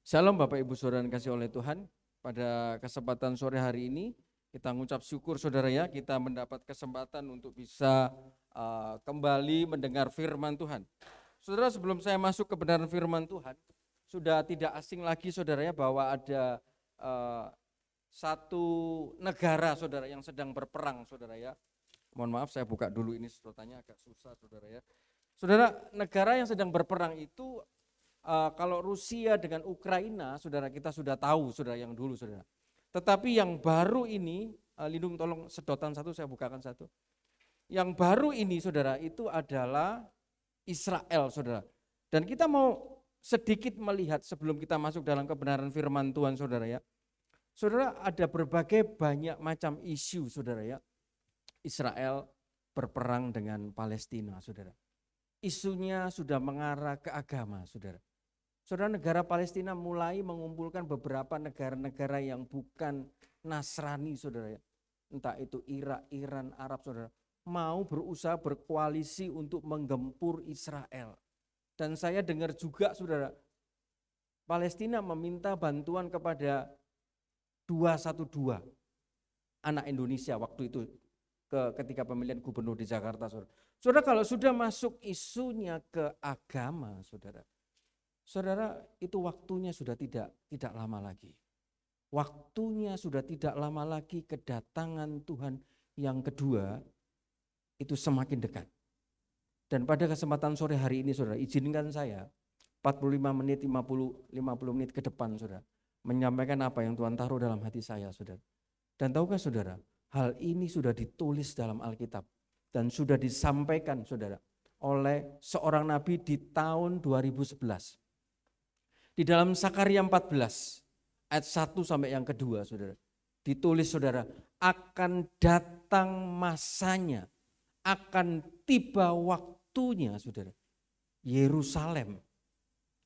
Shalom Bapak Ibu Saudara yang kasih oleh Tuhan. Pada kesempatan sore hari ini kita mengucap syukur saudara ya, kita mendapat kesempatan untuk bisa kembali mendengar firman Tuhan. Saudara, sebelum saya masuk kebenaran firman Tuhan, sudah tidak asing lagi saudara ya bahwa ada satu negara saudara yang sedang berperang saudara ya. Mohon maaf saya buka dulu ini sedotannya agak susah saudara ya. Saudara, negara yang sedang berperang itu kalau Rusia dengan Ukraina, saudara kita sudah tahu, saudara yang dulu, saudara. Tetapi yang baru ini, Lindung tolong sedotan satu, saya bukakan satu. Yang baru ini, saudara, itu adalah Israel, saudara. Dan kita mau sedikit melihat sebelum kita masuk dalam kebenaran firman Tuhan, saudara ya. Saudara, ada berbagai banyak macam isu, saudara ya. Israel berperang dengan Palestina, saudara. Isunya sudah mengarah ke agama, saudara. Saudara, negara Palestina mulai mengumpulkan beberapa negara-negara yang bukan Nasrani, saudara ya. Entah itu Irak, Iran, Arab, saudara. Mau berusaha berkoalisi untuk menggempur Israel. Dan saya dengar juga, saudara, Palestina meminta bantuan kepada 212 anak Indonesia waktu itu ketika pemilihan gubernur di Jakarta, saudara. Saudara, kalau sudah masuk isunya ke agama, saudara, itu waktunya sudah tidak lama lagi. Waktunya sudah tidak lama lagi, kedatangan Tuhan yang kedua itu semakin dekat. Dan pada kesempatan sore hari ini, saudara, izinkan saya 45 menit, 50 menit ke depan, saudara, menyampaikan apa yang Tuhan taruh dalam hati saya, saudara. Dan tahukah saudara, hal ini sudah ditulis dalam Alkitab dan sudah disampaikan, saudara, oleh seorang nabi di tahun 2011. Di dalam Sakaria 14 ayat 1 sampai yang kedua, saudara, ditulis, saudara, akan datang masanya, akan tiba waktunya, saudara, Yerusalem.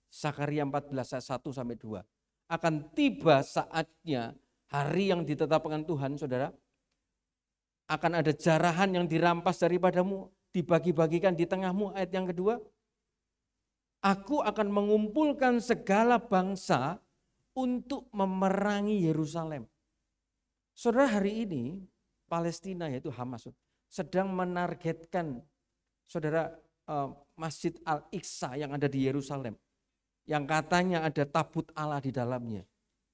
Sakaria 14 ayat 1 sampai 2. Akan tiba saatnya, hari yang ditetapkan Tuhan, saudara, akan ada jarahan yang dirampas daripadamu, dibagi-bagikan di tengahmu. Ayat yang kedua, aku akan mengumpulkan segala bangsa untuk memerangi Yerusalem. Saudara, hari ini Palestina, yaitu Hamas, sedang menargetkan, saudara, Masjid Al-Aqsa yang ada di Yerusalem, yang katanya ada tabut Allah di dalamnya.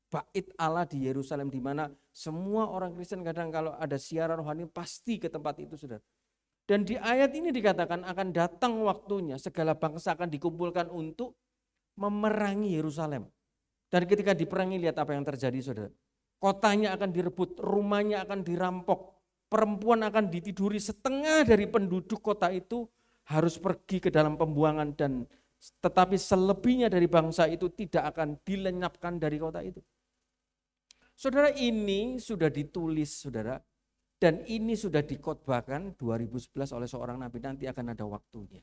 Bait Allah di Yerusalem, di mana semua orang Kristen kadang kalau ada siaran rohani pasti ke tempat itu, saudara. Dan di ayat ini dikatakan akan datang waktunya segala bangsa akan dikumpulkan untuk memerangi Yerusalem. Dan ketika diperangi, lihat apa yang terjadi, saudara. Kotanya akan direbut, rumahnya akan dirampok, perempuan akan ditiduri, setengah dari penduduk kota itu harus pergi ke dalam pembuangan, dan tetapi selebihnya dari bangsa itu tidak akan dilenyapkan dari kota itu. Saudara, ini sudah ditulis, saudara. Dan ini sudah dikhotbahkan 2011 oleh seorang nabi, nanti akan ada waktunya.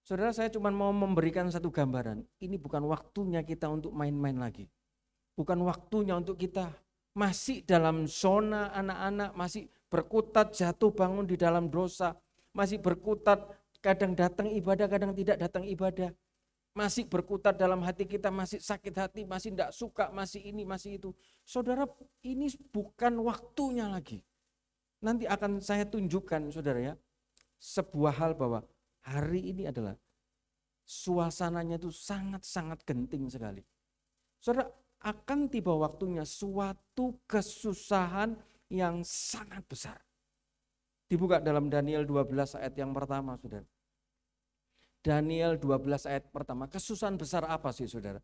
Saudara, saya cuma mau memberikan satu gambaran. Ini bukan waktunya kita untuk main-main lagi. Bukan waktunya untuk kita masih dalam zona anak-anak, masih berkutat jatuh bangun di dalam dosa. Masih berkutat kadang datang ibadah, kadang tidak datang ibadah. Masih berkutat dalam hati kita, masih sakit hati, masih tidak suka, masih ini, masih itu. Saudara, ini bukan waktunya lagi. Nanti akan saya tunjukkan, saudara ya, sebuah hal bahwa hari ini adalah suasananya itu sangat-sangat genting sekali. Saudara, akan tiba waktunya suatu kesusahan yang sangat besar. Dibuka dalam Daniel 12 ayat yang pertama, saudara. Daniel 12 ayat pertama, kesusahan besar apa sih, saudara?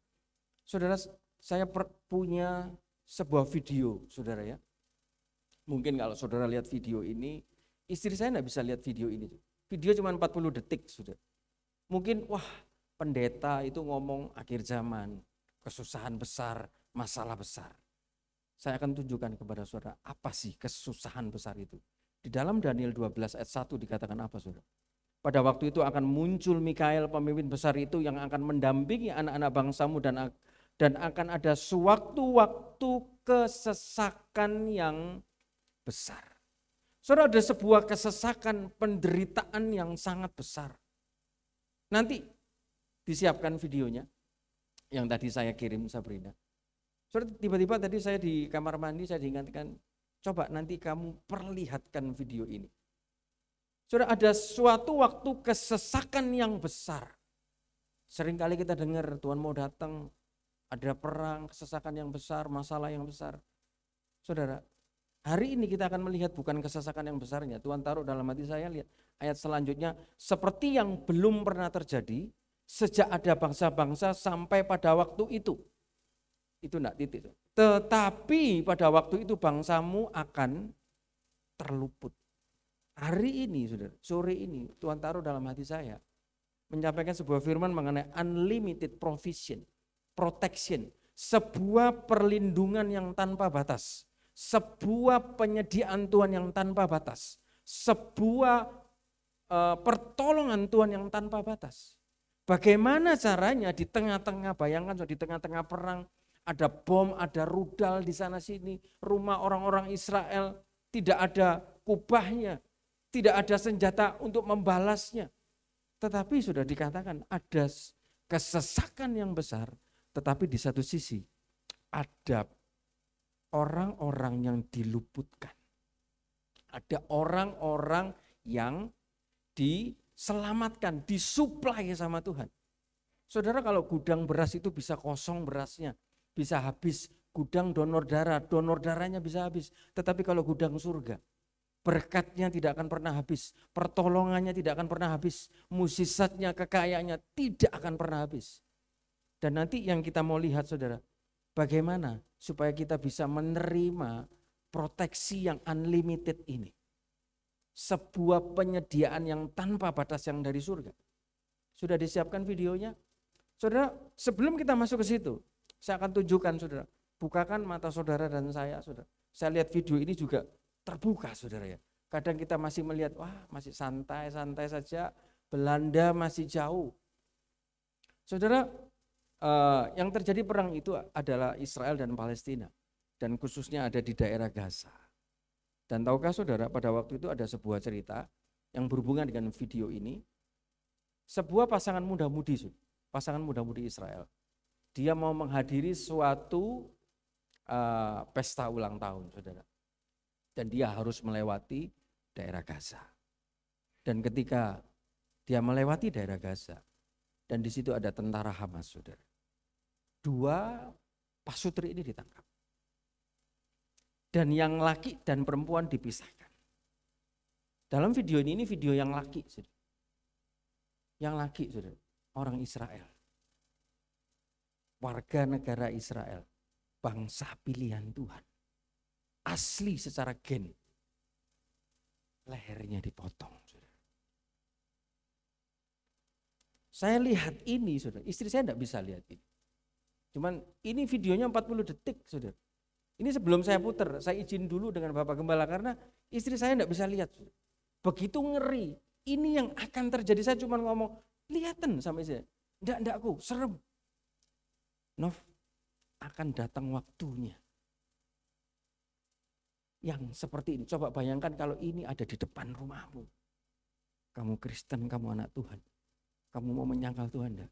Saudara, saya punya sebuah video, saudara ya. Mungkin kalau saudara lihat video ini, istri saya enggak bisa lihat video ini. Video cuma 40 detik, saudara. Mungkin, wah, pendeta itu ngomong akhir zaman, kesusahan besar, masalah besar. Saya akan tunjukkan kepada saudara, apa sih kesusahan besar itu. Di dalam Daniel 12 ayat 1 dikatakan apa, saudara? Pada waktu itu akan muncul Mikael, pemimpin besar itu, yang akan mendampingi anak-anak bangsamu, dan akan ada sewaktu-waktu kesesakan yang besar. Saudara, ada sebuah kesesakan, penderitaan yang sangat besar. Nanti disiapkan videonya. yang tadi saya kirim Sabrina. Saudara, tiba-tiba tadi saya di kamar mandi, saya diingatkan, coba nanti kamu perlihatkan video ini. Saudara, ada suatu waktu kesesakan yang besar. Seringkali kita dengar Tuhan mau datang, ada perang, kesesakan yang besar, masalah yang besar. Saudara, hari ini kita akan melihat bukan kesesakan yang besarnya. Tuhan taruh dalam hati saya, lihat ayat selanjutnya, seperti yang belum pernah terjadi sejak ada bangsa-bangsa sampai pada waktu itu. Itu enggak titik. Tetapi pada waktu itu bangsamu akan terluput. Hari ini, saudara, sore ini Tuhan taruh dalam hati saya menyampaikan sebuah firman mengenai unlimited protection, sebuah perlindungan yang tanpa batas, sebuah penyediaan Tuhan yang tanpa batas, sebuah pertolongan Tuhan yang tanpa batas. Bagaimana caranya di tengah-tengah, bayangkan di tengah-tengah perang, ada bom, ada rudal di sana sini, rumah orang-orang Israel tidak ada kubahnya, tidak ada senjata untuk membalasnya. Tetapi sudah dikatakan ada kesesakan yang besar, tetapi di satu sisi ada orang-orang yang diluputkan. Ada orang-orang yang diselamatkan, disuplai sama Tuhan. Saudara, kalau gudang beras itu bisa kosong berasnya, bisa habis, gudang donor darahnya bisa habis. Tetapi kalau gudang surga, berkatnya tidak akan pernah habis, pertolongannya tidak akan pernah habis, mukjizatnya, kekayaannya tidak akan pernah habis. Dan nanti yang kita mau lihat, saudara, bagaimana supaya kita bisa menerima proteksi yang unlimited ini. Sebuah penyediaan yang tanpa batas yang dari surga. Sudah disiapkan videonya? Saudara, sebelum kita masuk ke situ, saya akan tunjukkan, saudara. Bukakan mata saudara dan saya, saudara. Saya lihat video ini juga terbuka, saudara ya. Kadang kita masih melihat, wah masih santai-santai saja, Belanda masih jauh. Saudara, yang terjadi perang itu adalah Israel dan Palestina. Dan khususnya ada di daerah Gaza. Dan tahukah saudara, pada waktu itu ada sebuah cerita yang berhubungan dengan video ini. Sebuah pasangan muda-mudi Israel. Dia mau menghadiri suatu pesta ulang tahun, saudara. Dan dia harus melewati daerah Gaza. Dan ketika dia melewati daerah Gaza, dan di situ ada tentara Hamas, saudara. 2 pasutri ini ditangkap. Dan yang laki dan perempuan dipisahkan. Dalam video ini video yang laki, saudara. Yang laki, saudara, orang Israel. Warga negara Israel, bangsa pilihan Tuhan. Asli secara gen. Lehernya dipotong, saudara. Saya lihat ini, saudara. Istri saya tidak bisa lihat ini. Cuman ini videonya 40 detik, saudara. Ini sebelum saya putar, saya izin dulu dengan Bapak Gembala karena istri saya tidak bisa lihat, saudara. Begitu ngeri. Ini yang akan terjadi. Saya cuma ngomong, lihatan sampai saya. Enggakku, serem. Nov, akan datang waktunya yang seperti ini. Coba bayangkan kalau ini ada di depan rumahmu. Kamu Kristen, kamu anak Tuhan. Kamu mau menyangkal Tuhan enggak?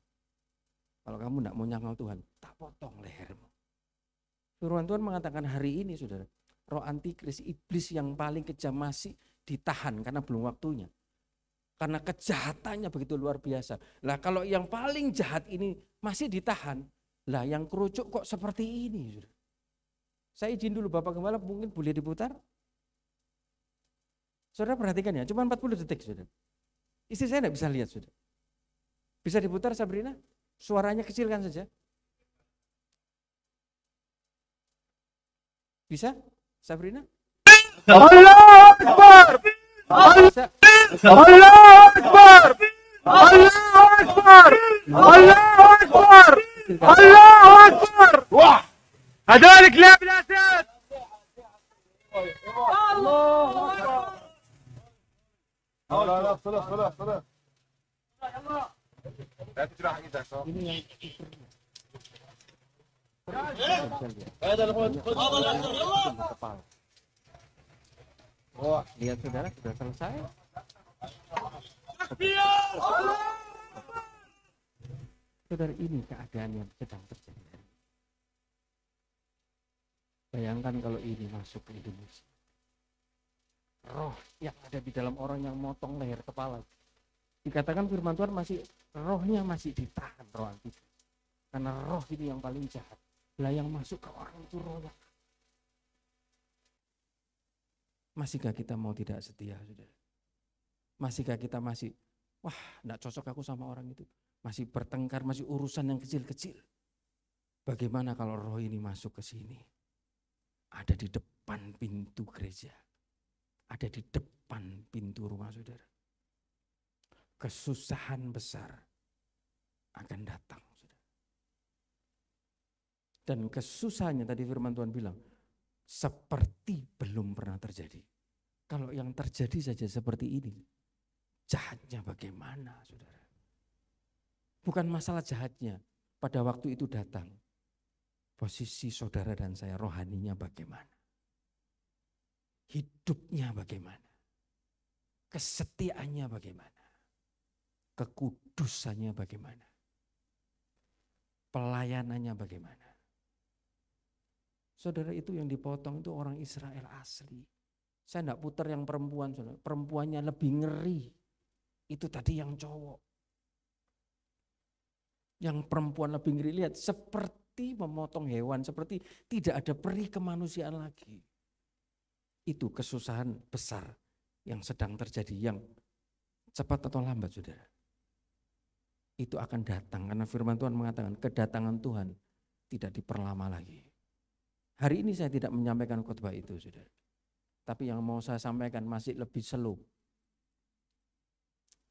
Kalau kamu enggak mau menyangkal Tuhan, tak potong lehermu. Firman Tuhan mengatakan hari ini, saudara, roh antikris, iblis yang paling kejam masih ditahan karena belum waktunya. Karena kejahatannya begitu luar biasa. Lah kalau yang paling jahat ini masih ditahan, lah yang kerucuk kok seperti ini, saudara. Saya izin dulu Bapak Gembala, mungkin boleh diputar. Saudara perhatikan ya, cuma 40 detik, saudara. Istri saya tidak bisa lihat, saudara. Bisa diputar, Sabrina? Suaranya kecilkan saja. Bisa, Sabrina? Allah Akbar! Bisa. Allah Akbar! Allah Akbar! Allah Akbar! Allah Akbar! Wah! هذول كلاب الاسد الله صلاة صلاة صلاة لا تجرح ايدك هذا الخوت Lihat saudara, sudah selesai. Saudara, ini keadaan yang sedang terjadi. Bayangkan kalau ini masuk ke Indonesia. Roh yang ada di dalam orang yang motong leher kepala. Dikatakan firman Tuhan rohnya masih ditahan, roh antikris. Karena roh ini yang paling jahat. Lah yang masuk ke orang itu roh yang. Masihkah kita mau tidak setia, saudara? Masihkah kita enggak cocok aku sama orang itu. Masih bertengkar, masih urusan yang kecil-kecil. Bagaimana kalau roh ini masuk ke sini? Ada di depan pintu gereja. Ada di depan pintu rumah saudara. Kesusahan besar akan datang, saudara. Dan kesusahannya tadi firman Tuhan bilang, seperti belum pernah terjadi. Kalau yang terjadi saja seperti ini, jahatnya bagaimana, saudara? Bukan masalah jahatnya, pada waktu itu datang. Posisi saudara dan saya rohaninya bagaimana? Hidupnya bagaimana? Kesetiaannya bagaimana? Kekudusannya bagaimana? Pelayanannya bagaimana? Saudara, itu yang dipotong itu orang Israel asli. Saya enggak putar yang perempuan, saudara. Perempuannya lebih ngeri. Itu tadi yang cowok. Yang perempuan lebih ngeri, lihat seperti memotong hewan, seperti tidak ada peri kemanusiaan lagi. Itu kesusahan besar yang sedang terjadi, yang cepat atau lambat, saudara. Itu akan datang karena firman Tuhan mengatakan kedatangan Tuhan tidak diperlama lagi. Hari ini saya tidak menyampaikan khotbah itu, saudara. Tapi yang mau saya sampaikan masih lebih slow.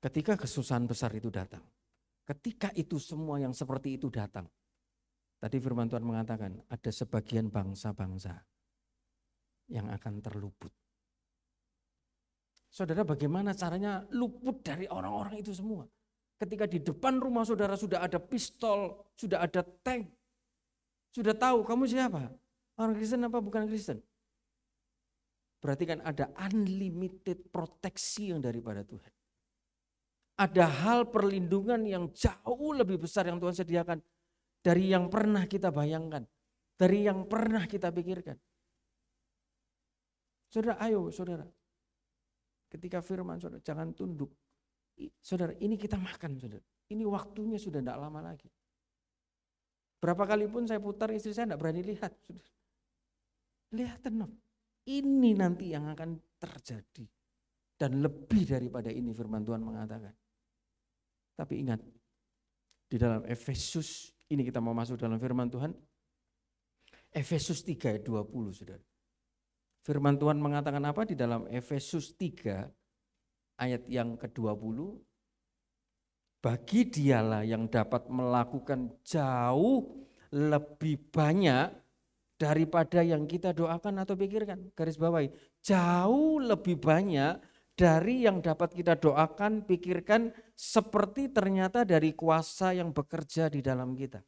Ketika kesusahan besar itu datang, ketika itu semua yang seperti itu datang, tadi firman Tuhan mengatakan ada sebagian bangsa-bangsa yang akan terluput. Saudara, bagaimana caranya luput dari orang-orang itu semua? Ketika di depan rumah saudara sudah ada pistol, sudah ada tank, sudah tahu kamu siapa? Orang Kristen apa bukan Kristen? Berarti kan ada unlimited proteksi yang daripada Tuhan. Ada hal perlindungan yang jauh lebih besar yang Tuhan sediakan dari yang pernah kita bayangkan, dari yang pernah kita pikirkan. Saudara, ayo saudara, ketika firman saudara jangan tunduk. Saudara, ini kita makan, saudara. Ini waktunya sudah tidak lama lagi. Berapa kali pun saya putar, istri saya tidak berani lihat, saudara. Lihat tenang. Ini nanti yang akan terjadi. Dan lebih daripada ini firman Tuhan mengatakan. Tapi ingat, di dalam Efesus, ini kita mau masuk dalam firman Tuhan. Efesus 3 ayat 20, saudara. Firman Tuhan mengatakan apa di dalam Efesus 3 ayat yang ke-20? Bagi dialah yang dapat melakukan jauh lebih banyak daripada yang kita doakan atau pikirkan. Garis bawahi, jauh lebih banyak dari yang dapat kita doakan, pikirkan, seperti ternyata dari kuasa yang bekerja di dalam kita.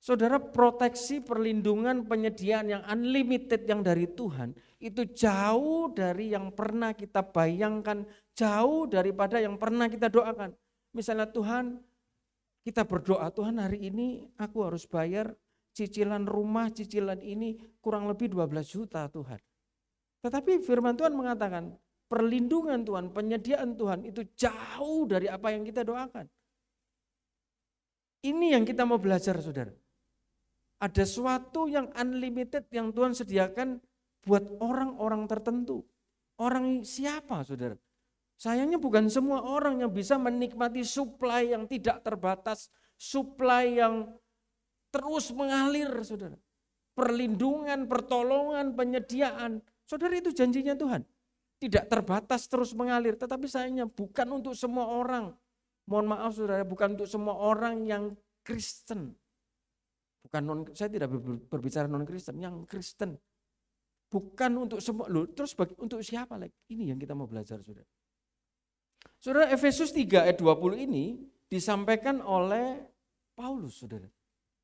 Saudara, proteksi, perlindungan, penyediaan yang unlimited yang dari Tuhan itu jauh dari yang pernah kita bayangkan, jauh daripada yang pernah kita doakan. Misalnya Tuhan, kita berdoa, Tuhan hari ini aku harus bayar cicilan rumah, cicilan ini kurang lebih 12 juta Tuhan. Tetapi firman Tuhan mengatakan perlindungan Tuhan, penyediaan Tuhan itu jauh dari apa yang kita doakan. Ini yang kita mau belajar, saudara. Ada sesuatu yang unlimited yang Tuhan sediakan buat orang-orang tertentu. Orang siapa, saudara? Sayangnya bukan semua orang yang bisa menikmati supply yang tidak terbatas, supply yang terus mengalir, saudara. Perlindungan, pertolongan, penyediaan. Saudara, itu janjinya Tuhan. Tidak terbatas terus mengalir, tetapi sayangnya bukan untuk semua orang. Mohon maaf saudara, bukan untuk semua orang yang Kristen. Saya tidak berbicara non Kristen, yang Kristen. Bukan untuk semua, terus untuk siapa lagi? Ini yang kita mau belajar, saudara. Saudara, Efesus 3 ayat 20 ini disampaikan oleh Paulus, saudara.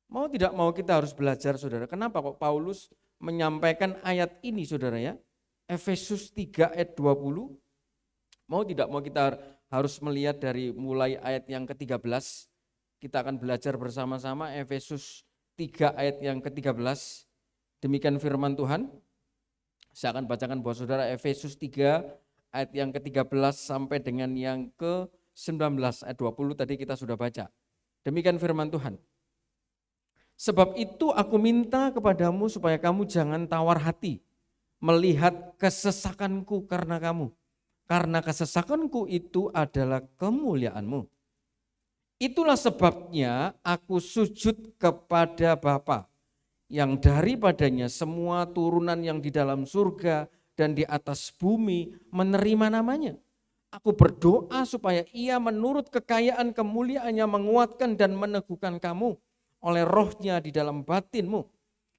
Mau tidak mau kita harus belajar, saudara. Kenapa kok Paulus menyampaikan ayat ini, saudara ya? Efesus 3 ayat 20. Mau tidak mau kita harus melihat dari mulai ayat yang ke-13. Kita akan belajar bersama-sama Efesus 3 ayat yang ke-13. Demikian firman Tuhan. Saya akan bacakan buat saudara Efesus 3 ayat yang ke-13 sampai dengan yang ke-19. Ayat 20 tadi kita sudah baca. Demikian firman Tuhan. Sebab itu aku minta kepadamu supaya kamu jangan tawar hati melihat kesesakanku karena kamu. Karena kesesakanku itu adalah kemuliaanmu. Itulah sebabnya aku sujud kepada Bapa, yang daripadanya semua turunan yang di dalam surga dan di atas bumi menerima namanya. Aku berdoa supaya ia menurut kekayaan kemuliaannya menguatkan dan meneguhkan kamu oleh rohnya di dalam batinmu.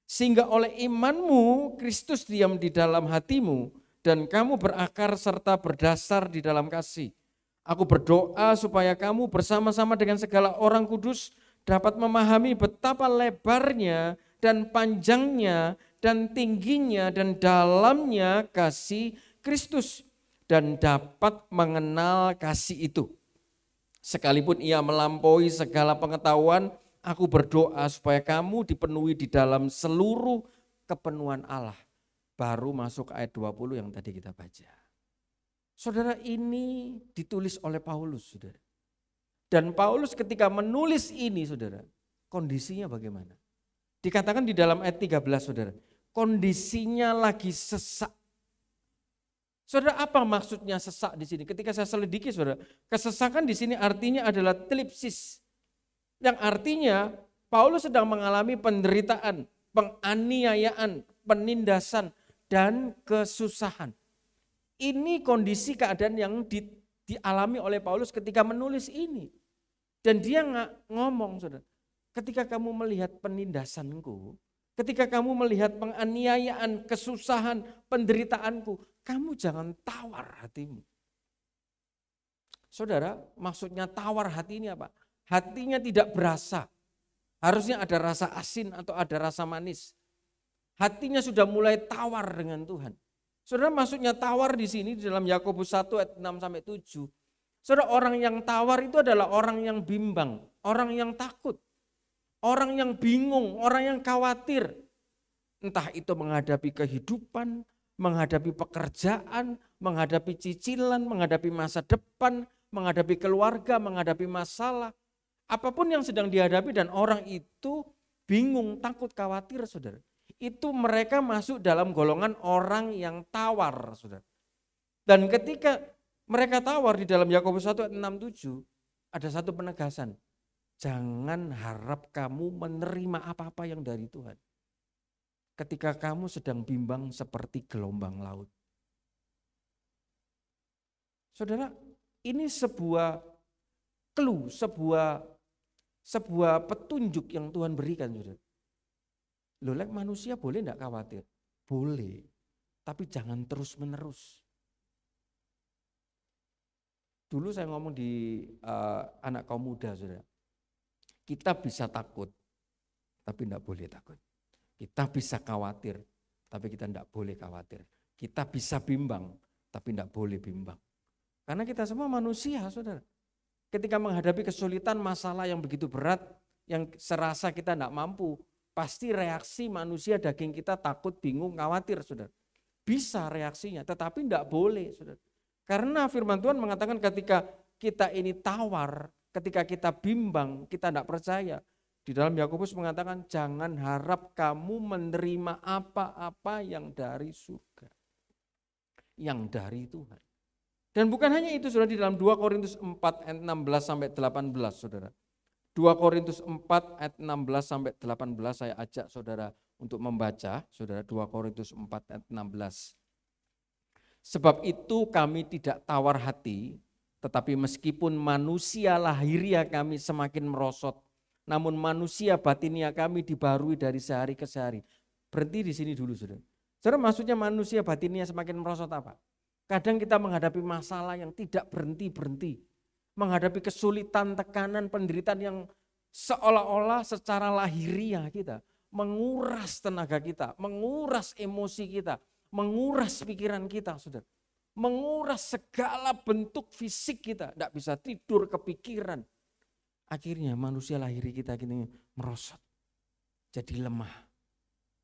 Sehingga oleh imanmu Kristus diam di dalam hatimu dan kamu berakar serta berdasar di dalam kasih. Aku berdoa supaya kamu bersama-sama dengan segala orang kudus dapat memahami betapa lebarnya dan panjangnya dan tingginya dan dalamnya kasih Kristus dan dapat mengenal kasih itu. Sekalipun ia melampaui segala pengetahuan, aku berdoa supaya kamu dipenuhi di dalam seluruh kepenuhan Allah. Baru masuk ayat 20 yang tadi kita baca. Saudara, ini ditulis oleh Paulus, saudara. Dan Paulus ketika menulis ini, saudara, kondisinya bagaimana? Dikatakan di dalam ayat 13, saudara, kondisinya lagi sesak. Saudara, apa maksudnya sesak di sini? Ketika saya selidiki, saudara, kesesakan di sini artinya adalah tlipsis. Yang artinya Paulus sedang mengalami penderitaan, penganiayaan, penindasan, dan kesusahan. Ini kondisi keadaan yang dialami oleh Paulus ketika menulis ini. Dan dia ngomong, saudara, ketika kamu melihat penindasanku, ketika kamu melihat penganiayaan, kesusahan, penderitaanku, kamu jangan tawar hatimu. Saudara, maksudnya tawar hati ini apa? Hatinya tidak berasa. Harusnya ada rasa asin atau ada rasa manis. Hatinya sudah mulai tawar dengan Tuhan. Saudara, maksudnya tawar di sini di dalam Yakobus 1 ayat 6 sampai 7. Saudara, orang yang tawar itu adalah orang yang bimbang, orang yang takut, orang yang bingung, orang yang khawatir. Entah itu menghadapi kehidupan, menghadapi pekerjaan, menghadapi cicilan, menghadapi masa depan, menghadapi keluarga, menghadapi masalah. Apapun yang sedang dihadapi dan orang itu bingung, takut, khawatir, saudara. Itu mereka masuk dalam golongan orang yang tawar, saudara. Dan ketika mereka tawar di dalam Yakobus 1 ayat 6-7, ada satu penegasan. Jangan harap kamu menerima apa-apa yang dari Tuhan. Ketika kamu sedang bimbang seperti gelombang laut. Saudara, ini sebuah clue, sebuah petunjuk yang Tuhan berikan, saudara. Loh, manusia boleh enggak khawatir? Boleh, tapi jangan terus-menerus. Dulu saya ngomong di anak kaum muda, saudara. Kita bisa takut, tapi enggak boleh takut. Kita bisa khawatir, tapi kita enggak boleh khawatir. Kita bisa bimbang, tapi enggak boleh bimbang. Karena kita semua manusia, saudara. Ketika menghadapi kesulitan, masalah yang begitu berat, yang serasa kita enggak mampu, pasti reaksi manusia daging kita takut, bingung, khawatir, saudara. Bisa reaksinya, tetapi tidak boleh, saudara. Karena firman Tuhan mengatakan ketika kita ini tawar, ketika kita bimbang, kita tidak percaya. Di dalam Yakobus mengatakan jangan harap kamu menerima apa-apa yang dari surga. Yang dari Tuhan. Dan bukan hanya itu, saudara, di dalam 2 Korintus 4 ayat 16 sampai 18, saudara. 2 Korintus 4 ayat 16 sampai 18 saya ajak saudara untuk membaca, saudara, 2 Korintus 4 ayat 16. Sebab itu kami tidak tawar hati, tetapi meskipun manusia lahiriah kami semakin merosot, namun manusia batinia kami dibarui dari sehari ke sehari. Berhenti di sini dulu, saudara. Saudara, maksudnya manusia batinia semakin merosot apa? Kadang kita menghadapi masalah yang tidak berhenti-berhenti. Menghadapi kesulitan, tekanan, penderitaan yang seolah-olah secara lahiriah kita menguras tenaga kita, menguras emosi kita, menguras pikiran kita, saudara. menguras segala bentuk fisik kita. Tidak bisa tidur, kepikiran. Akhirnya manusia lahiri kita gini merosot, jadi lemah.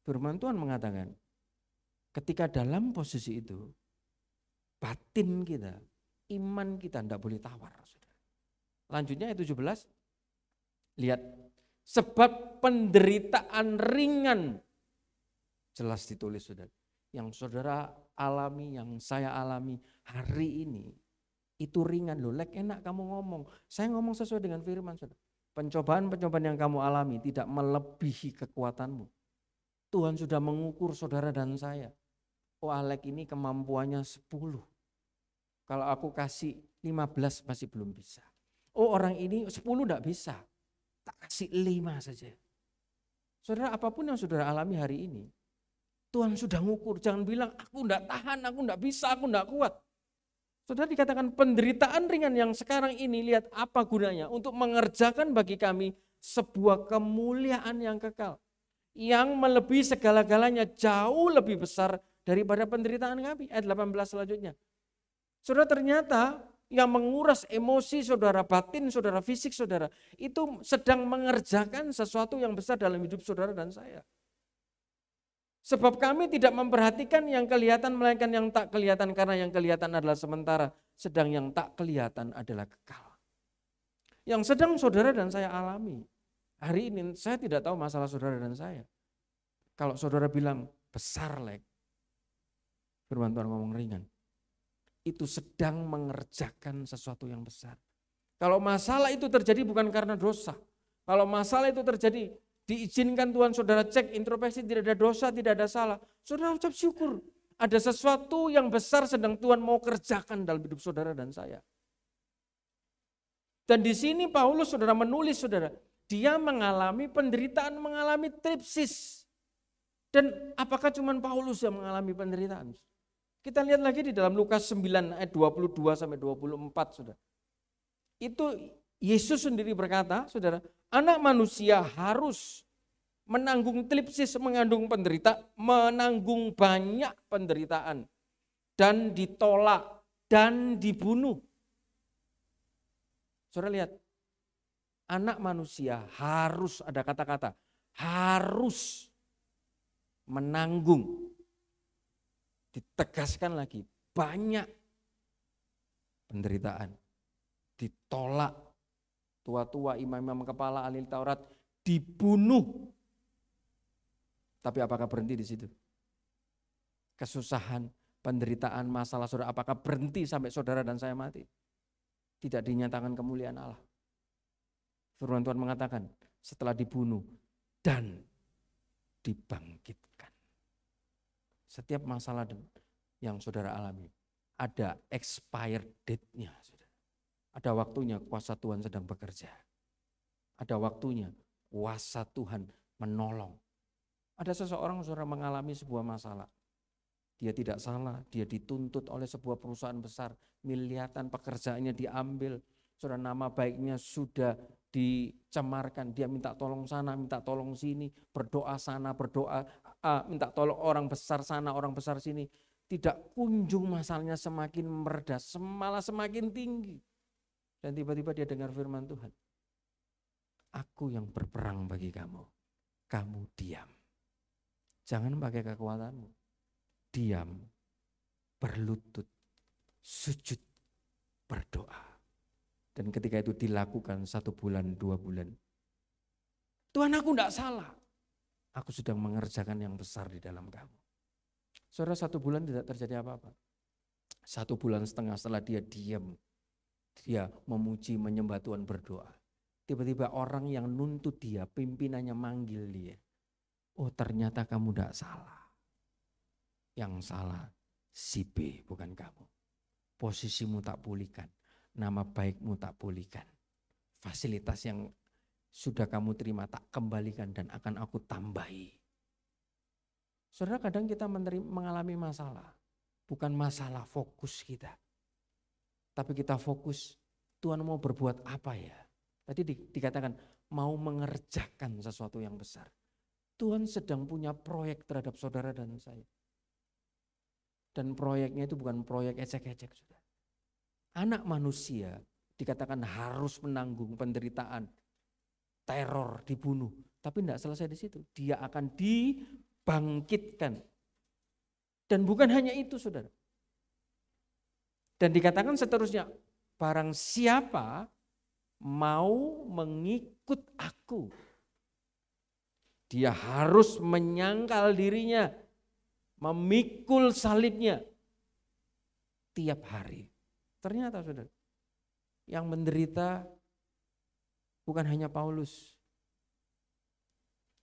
Firman Tuhan mengatakan, ketika dalam posisi itu, batin kita, iman kita tidak boleh tawar. Lanjutnya ayat 17, lihat. Sebab penderitaan ringan, jelas ditulis saudara. Yang saudara alami, yang saya alami hari ini, itu ringan loh. Enak kamu ngomong. Saya ngomong sesuai dengan firman saudara. Pencobaan-pencobaan yang kamu alami tidak melebihi kekuatanmu. Tuhan sudah mengukur saudara dan saya. Oh Alek ini kemampuannya 10. Kalau aku kasih 15 masih belum bisa. Oh orang ini 10 enggak bisa. Tak kasih 5 saja. Saudara, apapun yang saudara alami hari ini, Tuhan sudah ngukur. Jangan bilang aku enggak tahan, aku enggak bisa, aku enggak kuat. Saudara, dikatakan penderitaan ringan yang sekarang ini, lihat apa gunanya. Untuk mengerjakan bagi kami sebuah kemuliaan yang kekal. Yang melebihi segala-galanya, jauh lebih besar daripada penderitaan kami. Ayat 18 selanjutnya. Saudara, ternyata yang menguras emosi saudara, batin saudara, fisik saudara, itu sedang mengerjakan sesuatu yang besar dalam hidup saudara dan saya. Sebab kami tidak memperhatikan yang kelihatan melainkan yang tak kelihatan, karena yang kelihatan adalah sementara, sedang yang tak kelihatan adalah kekal. Yang sedang saudara dan saya alami hari ini, saya tidak tahu masalah saudara dan saya. Kalau saudara bilang besar firman Tuhan ngomong ringan. Itu sedang mengerjakan sesuatu yang besar. Kalau masalah itu terjadi bukan karena dosa. Kalau masalah itu terjadi, diizinkan Tuhan saudara cek, introspeksi, tidak ada dosa, tidak ada salah. Saudara ucap syukur. Ada sesuatu yang besar sedang Tuhan mau kerjakan dalam hidup saudara dan saya. Dan di sini Paulus saudara menulis saudara, dia mengalami penderitaan, mengalami tripsis. Dan apakah cuma Paulus yang mengalami penderitaan? Kita lihat lagi di dalam Lukas 9 ayat 22 sampai 24 saudara. Itu Yesus sendiri berkata, saudara, anak manusia harus menanggung tripsis, menanggung banyak penderitaan dan ditolak dan dibunuh. Saudara lihat, anak manusia harus, ada kata-kata, harus menanggung. Ditegaskan lagi, banyak penderitaan, ditolak, tua-tua, imam-imam kepala, ahli Taurat, dibunuh. Tapi apakah berhenti di situ? Kesusahan, penderitaan, masalah saudara, apakah berhenti sampai saudara dan saya mati? Tidak dinyatakan kemuliaan Allah. Firman Tuhan mengatakan, setelah dibunuh dan dibangkitkan. Setiap masalah yang saudara alami, ada expired date-nya. Ada waktunya kuasa Tuhan sedang bekerja. Ada waktunya kuasa Tuhan menolong. Ada seseorang saudara mengalami sebuah masalah. Dia tidak salah, dia dituntut oleh sebuah perusahaan besar. Miliaran pekerjaannya diambil. Saudara, nama baiknya sudah dicemarkan. Dia minta tolong sana, minta tolong sini. Berdoa sana, berdoa. Minta tolong orang besar sana, orang besar sini. Tidak kunjung masalahnya semakin mereda, malah semakin tinggi. Dan tiba-tiba dia dengar firman Tuhan. Aku yang berperang bagi kamu. Kamu diam. Jangan pakai kekuatanmu. Diam, berlutut, sujud, berdoa. Dan ketika itu dilakukan 1 bulan, 2 bulan. Tuhan, aku tidak salah. Aku sedang mengerjakan yang besar di dalam kamu. Saudara, 1 bulan tidak terjadi apa-apa. 1,5 bulan setelah dia diam. Dia memuji, menyembah Tuhan, berdoa. Tiba-tiba orang yang nuntut dia, pimpinannya manggil dia. Oh ternyata kamu tidak salah. Yang salah si B, bukan kamu. Posisimu tak pulihkan. Nama baikmu tak pulihkan. Fasilitas yang sudah kamu terima tak kembalikan dan akan aku tambahi. Saudara, kadang kita mengalami masalah. Bukan masalah fokus kita. Tapi kita fokus, Tuhan mau berbuat apa ya? Tadi dikatakan mau mengerjakan sesuatu yang besar. Tuhan sedang punya proyek terhadap saudara dan saya. Dan proyeknya itu bukan proyek ecek-ecek. Anak manusia dikatakan harus menanggung penderitaan, teror, dibunuh. Tapi tidak selesai di situ. Dia akan dibangkitkan. Dan bukan hanya itu, saudara. Dan dikatakan seterusnya, barang siapa mau mengikut aku, dia harus menyangkal dirinya, memikul salibnya tiap hari. Ternyata saudara, yang menderita bukan hanya Paulus.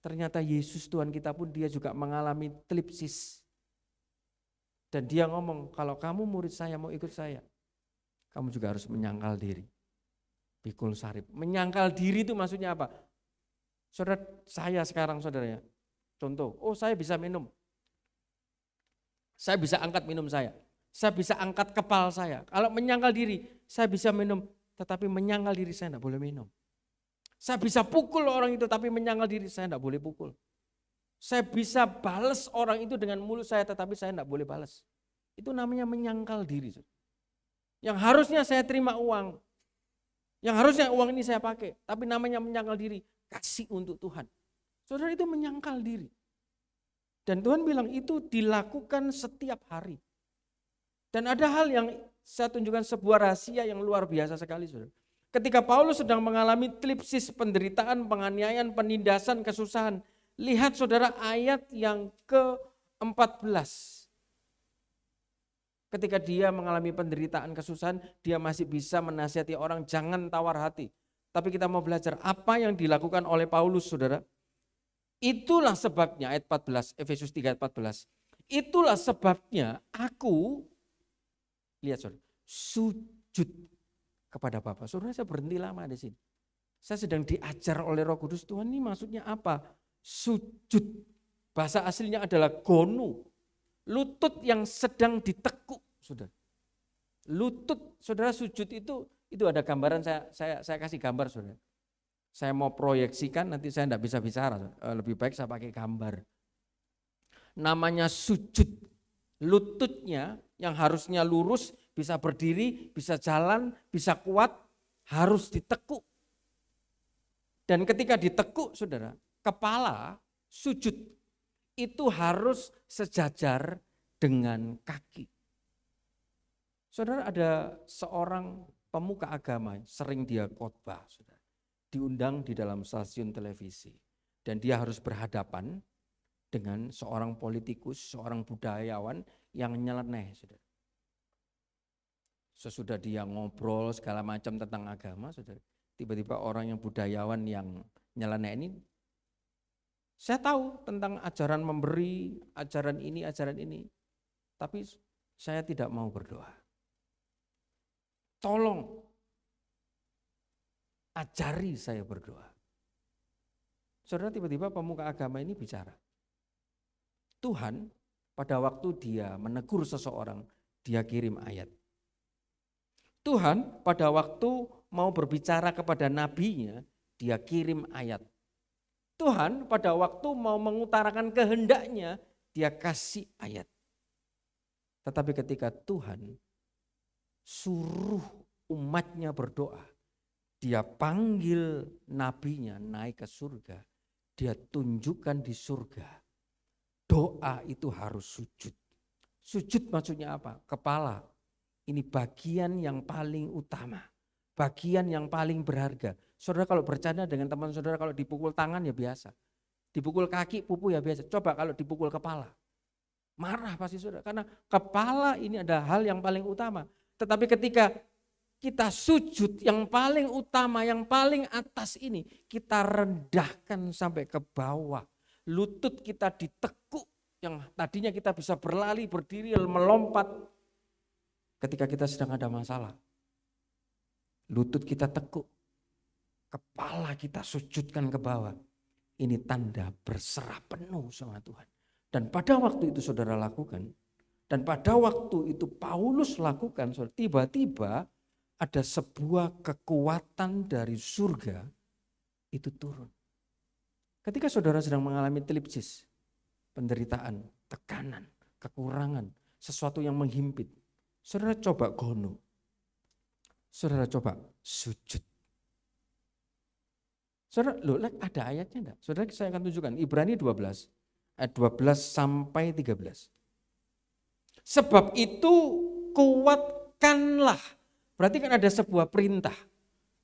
Ternyata Yesus Tuhan kita pun dia juga mengalami telipsis. Dan dia ngomong, kalau kamu murid saya mau ikut saya, kamu juga harus menyangkal diri. Pikul sarip. Menyangkal diri itu maksudnya apa? Saudara, saya sekarang saudara ya, contoh, saya bisa minum. Saya bisa angkat minum saya bisa angkat kepal saya. Kalau menyangkal diri, saya bisa minum, tetapi menyangkal diri saya tidak boleh minum. Saya bisa pukul orang itu, tapi menyangkal diri saya tidak boleh pukul. Saya bisa balas orang itu dengan mulut saya, tetapi saya tidak boleh balas. Itu namanya menyangkal diri. Yang harusnya saya terima uang, yang harusnya uang ini saya pakai, tapi namanya menyangkal diri, kasih untuk Tuhan. Saudara, itu menyangkal diri. Dan Tuhan bilang itu dilakukan setiap hari. Dan ada hal yang saya tunjukkan sebuah rahasia yang luar biasa sekali, saudara. Ketika Paulus sedang mengalami telipsis, penderitaan, penganiayaan, penindasan, kesusahan. Lihat saudara ayat yang ke-14. Ketika dia mengalami penderitaan, kesusahan, dia masih bisa menasihati orang, jangan tawar hati. Tapi kita mau belajar apa yang dilakukan oleh Paulus, saudara. Itulah sebabnya, ayat 14, Efesus 3 ayat 14. Itulah sebabnya aku, lihat saudara, sujud kepada Bapa. Saudara, saya berhenti lama di sini. Saya sedang diajar oleh Roh Kudus, Tuhan ini maksudnya apa? Sujud. Bahasa aslinya adalah gonu. Lutut yang sedang ditekuk, saudara. Lutut, saudara, sujud itu ada gambaran, saya kasih gambar, saudara. Saya mau proyeksikan, nanti saya tidak bisa bicara, lebih baik saya pakai gambar. Namanya sujud. Lututnya yang harusnya lurus, bisa berdiri, bisa jalan, bisa kuat, harus ditekuk. Dan ketika ditekuk, saudara, kepala sujud itu harus sejajar dengan kaki. Saudara, ada seorang pemuka agama, sering dia khotbah, saudara, diundang di dalam stasiun televisi. Dan dia harus berhadapan dengan seorang politikus, seorang budayawan yang nyeleneh, saudara. Sesudah dia ngobrol segala macam tentang agama, saudara, tiba-tiba orang yang budayawan yang nyeleneh ini, saya tahu tentang ajaran memberi, ajaran ini, tapi saya tidak mau berdoa. Tolong ajari saya berdoa. Saudara, tiba-tiba pemuka agama ini bicara. Tuhan pada waktu dia menegur seseorang, dia kirim ayat. Tuhan pada waktu mau berbicara kepada nabinya, dia kirim ayat. Tuhan pada waktu mau mengutarakan kehendaknya, dia kasih ayat. Tetapi ketika Tuhan suruh umatnya berdoa, dia panggil nabinya naik ke surga, dia tunjukkan di surga, doa itu harus sujud. Sujud maksudnya apa? Kepala, ini bagian yang paling utama, bagian yang paling berharga. Saudara, kalau bercanda dengan teman saudara, kalau dipukul tangan ya biasa. Dipukul kaki, pupu ya biasa. Coba kalau dipukul kepala. Marah pasti saudara. Karena kepala ini ada hal yang paling utama. Tetapi ketika kita sujud, yang paling utama, yang paling atas ini, kita rendahkan sampai ke bawah. Lutut kita ditekuk, yang tadinya kita bisa berlari, berdiri, melompat. Ketika kita sedang ada masalah, lutut kita tekuk. Kepala kita sujudkan ke bawah. Ini tanda berserah penuh sama Tuhan. Dan pada waktu itu saudara lakukan, dan pada waktu itu Paulus lakukan, tiba-tiba ada sebuah kekuatan dari surga itu turun. Ketika saudara sedang mengalami telipsis, penderitaan, tekanan, kekurangan, sesuatu yang menghimpit. Saudara coba gono. Saudara coba sujud. Saudara, ada ayatnya enggak? Saudara, saya akan tunjukkan. Ibrani 12, ayat 12 sampai 13. Sebab itu kuatkanlah. Berarti kan ada sebuah perintah.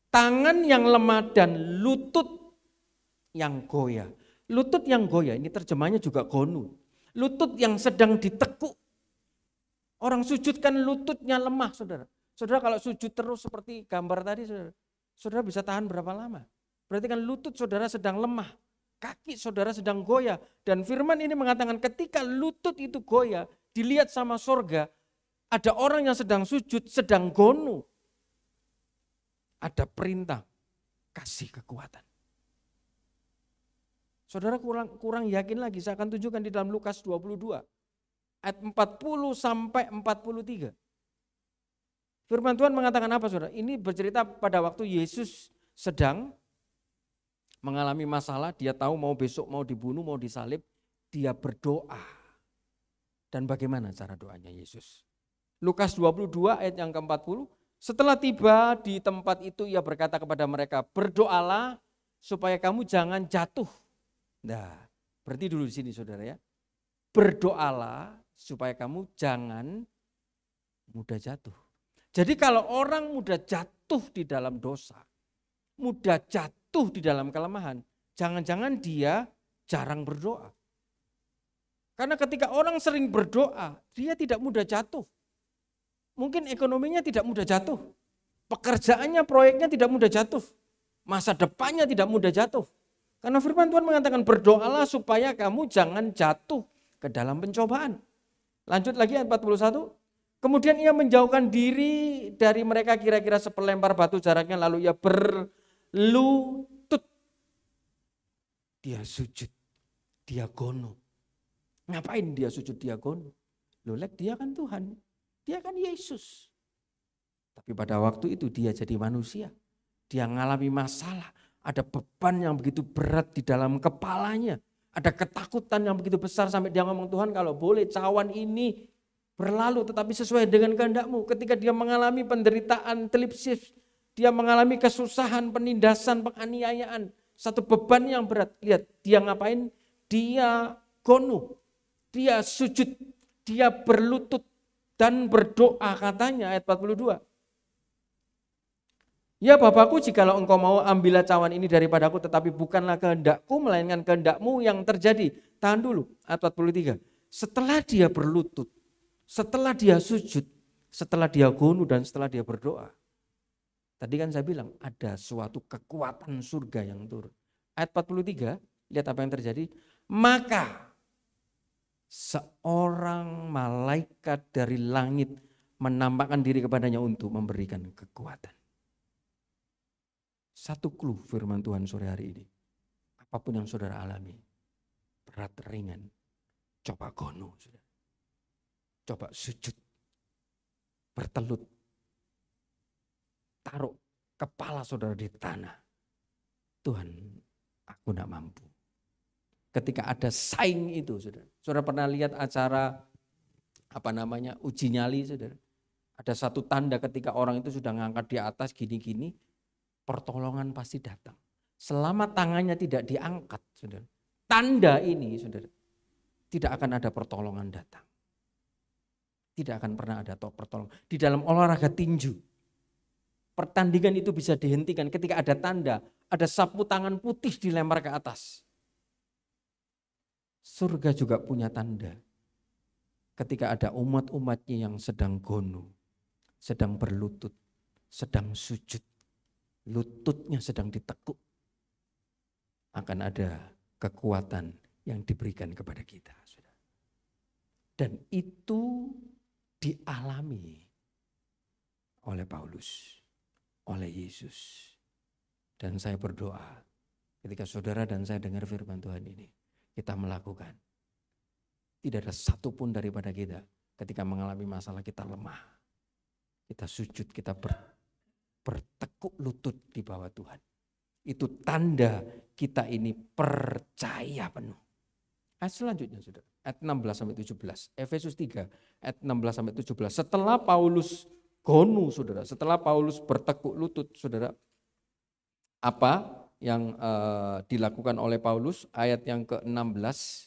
Tangan yang lemah dan lutut yang goyah. Lutut yang goyah, ini terjemahnya juga gonu. Lutut yang sedang ditekuk. Orang sujud kan lututnya lemah, saudara. Saudara kalau sujud terus seperti gambar tadi, saudara bisa tahan berapa lama? Berarti kan lutut saudara sedang lemah. Kaki saudara sedang goyah. Dan firman ini mengatakan ketika lutut itu goyah, dilihat sama surga, ada orang yang sedang sujud, sedang gonu. Ada perintah, kasih kekuatan. Saudara kurang yakin lagi, saya akan tunjukkan di dalam Lukas 22, ayat 40 sampai 43. Firman Tuhan mengatakan apa saudara? Ini bercerita pada waktu Yesus sedang mengalami masalah, dia tahu mau besok mau dibunuh, mau disalib, dia berdoa. Dan bagaimana cara doanya Yesus? Lukas 22 ayat yang ke-40, setelah tiba di tempat itu ia berkata kepada mereka, berdoalah supaya kamu jangan jatuh. Nah, berarti dulu di sini saudara ya. Berdoalah supaya kamu jangan mudah jatuh. Jadi kalau orang mudah jatuh di dalam dosa, mudah jatuh di dalam kelemahan, jangan-jangan dia jarang berdoa. Karena ketika orang sering berdoa, dia tidak mudah jatuh. Mungkin ekonominya tidak mudah jatuh. Pekerjaannya, proyeknya tidak mudah jatuh. Masa depannya tidak mudah jatuh. Karena firman Tuhan mengatakan berdoalah supaya kamu jangan jatuh ke dalam pencobaan. Lanjut lagi ayat 41. Kemudian ia menjauhkan diri dari mereka kira-kira sepelempar batu jaraknya, lalu ia berlutut. Dia sujud, dia gono. Ngapain dia sujud, dia gono? Dia kan Tuhan, dia kan Yesus. Tapi pada waktu itu dia jadi manusia. Dia mengalami masalah, ada beban yang begitu berat di dalam kepalanya. Ada ketakutan yang begitu besar sampai dia ngomong, Tuhan kalau boleh cawan ini berlalu tetapi sesuai dengan kehendak-Mu. Ketika dia mengalami penderitaan telipsis, dia mengalami kesusahan, penindasan, penganiayaan, satu beban yang berat. Lihat dia ngapain? Dia gonuh, dia sujud, dia berlutut dan berdoa katanya ayat 42. Ya Bapakku, jikalau engkau mau ambillah cawan ini daripadaku, tetapi bukanlah kehendak-Ku melainkan kehendak-Mu yang terjadi. Tahan dulu ayat 43. Setelah dia berlutut, setelah dia sujud, setelah dia gonuh dan setelah dia berdoa. Tadi kan saya bilang ada suatu kekuatan surga yang turun. Ayat 43, lihat apa yang terjadi. Maka seorang malaikat dari langit menampakkan diri kepadanya untuk memberikan kekuatan. Satu clue firman Tuhan sore hari ini. Apapun yang saudara alami, berat ringan, coba gono, saudara. Coba sujud, bertelut, taruh kepala saudara di tanah. Tuhan, aku tidak mampu. Ketika ada saing itu, saudara pernah lihat acara uji nyali, saudara. Ada satu tanda ketika orang itu sudah ngangkat di atas gini-gini, pertolongan pasti datang. Selama tangannya tidak diangkat, saudara, tanda ini, saudara, tidak akan ada pertolongan datang. Tidak akan pernah ada pertolongan. Di dalam olahraga tinju, pertandingan itu bisa dihentikan ketika ada tanda, ada sapu tangan putih dilempar ke atas. Surga juga punya tanda. Ketika ada umat-umatnya yang sedang gono, sedang berlutut, sedang sujud, lututnya sedang ditekuk, akan ada kekuatan yang diberikan kepada kita. Dan itu dialami oleh Paulus, oleh Yesus. Dan saya berdoa ketika saudara dan saya dengar firman Tuhan ini, kita melakukan. Tidak ada satupun daripada kita ketika mengalami masalah kita lemah. Kita sujud, kita bertekuk lutut di bawah Tuhan. Itu tanda kita ini percaya penuh. Ayat selanjutnya saudara, ayat 16 sampai 17. Efesus 3 ayat 16 sampai 17. Setelah Paulus gonu saudara, setelah Paulus bertekuk lutut saudara, apa yang dilakukan oleh Paulus? Ayat yang ke-16.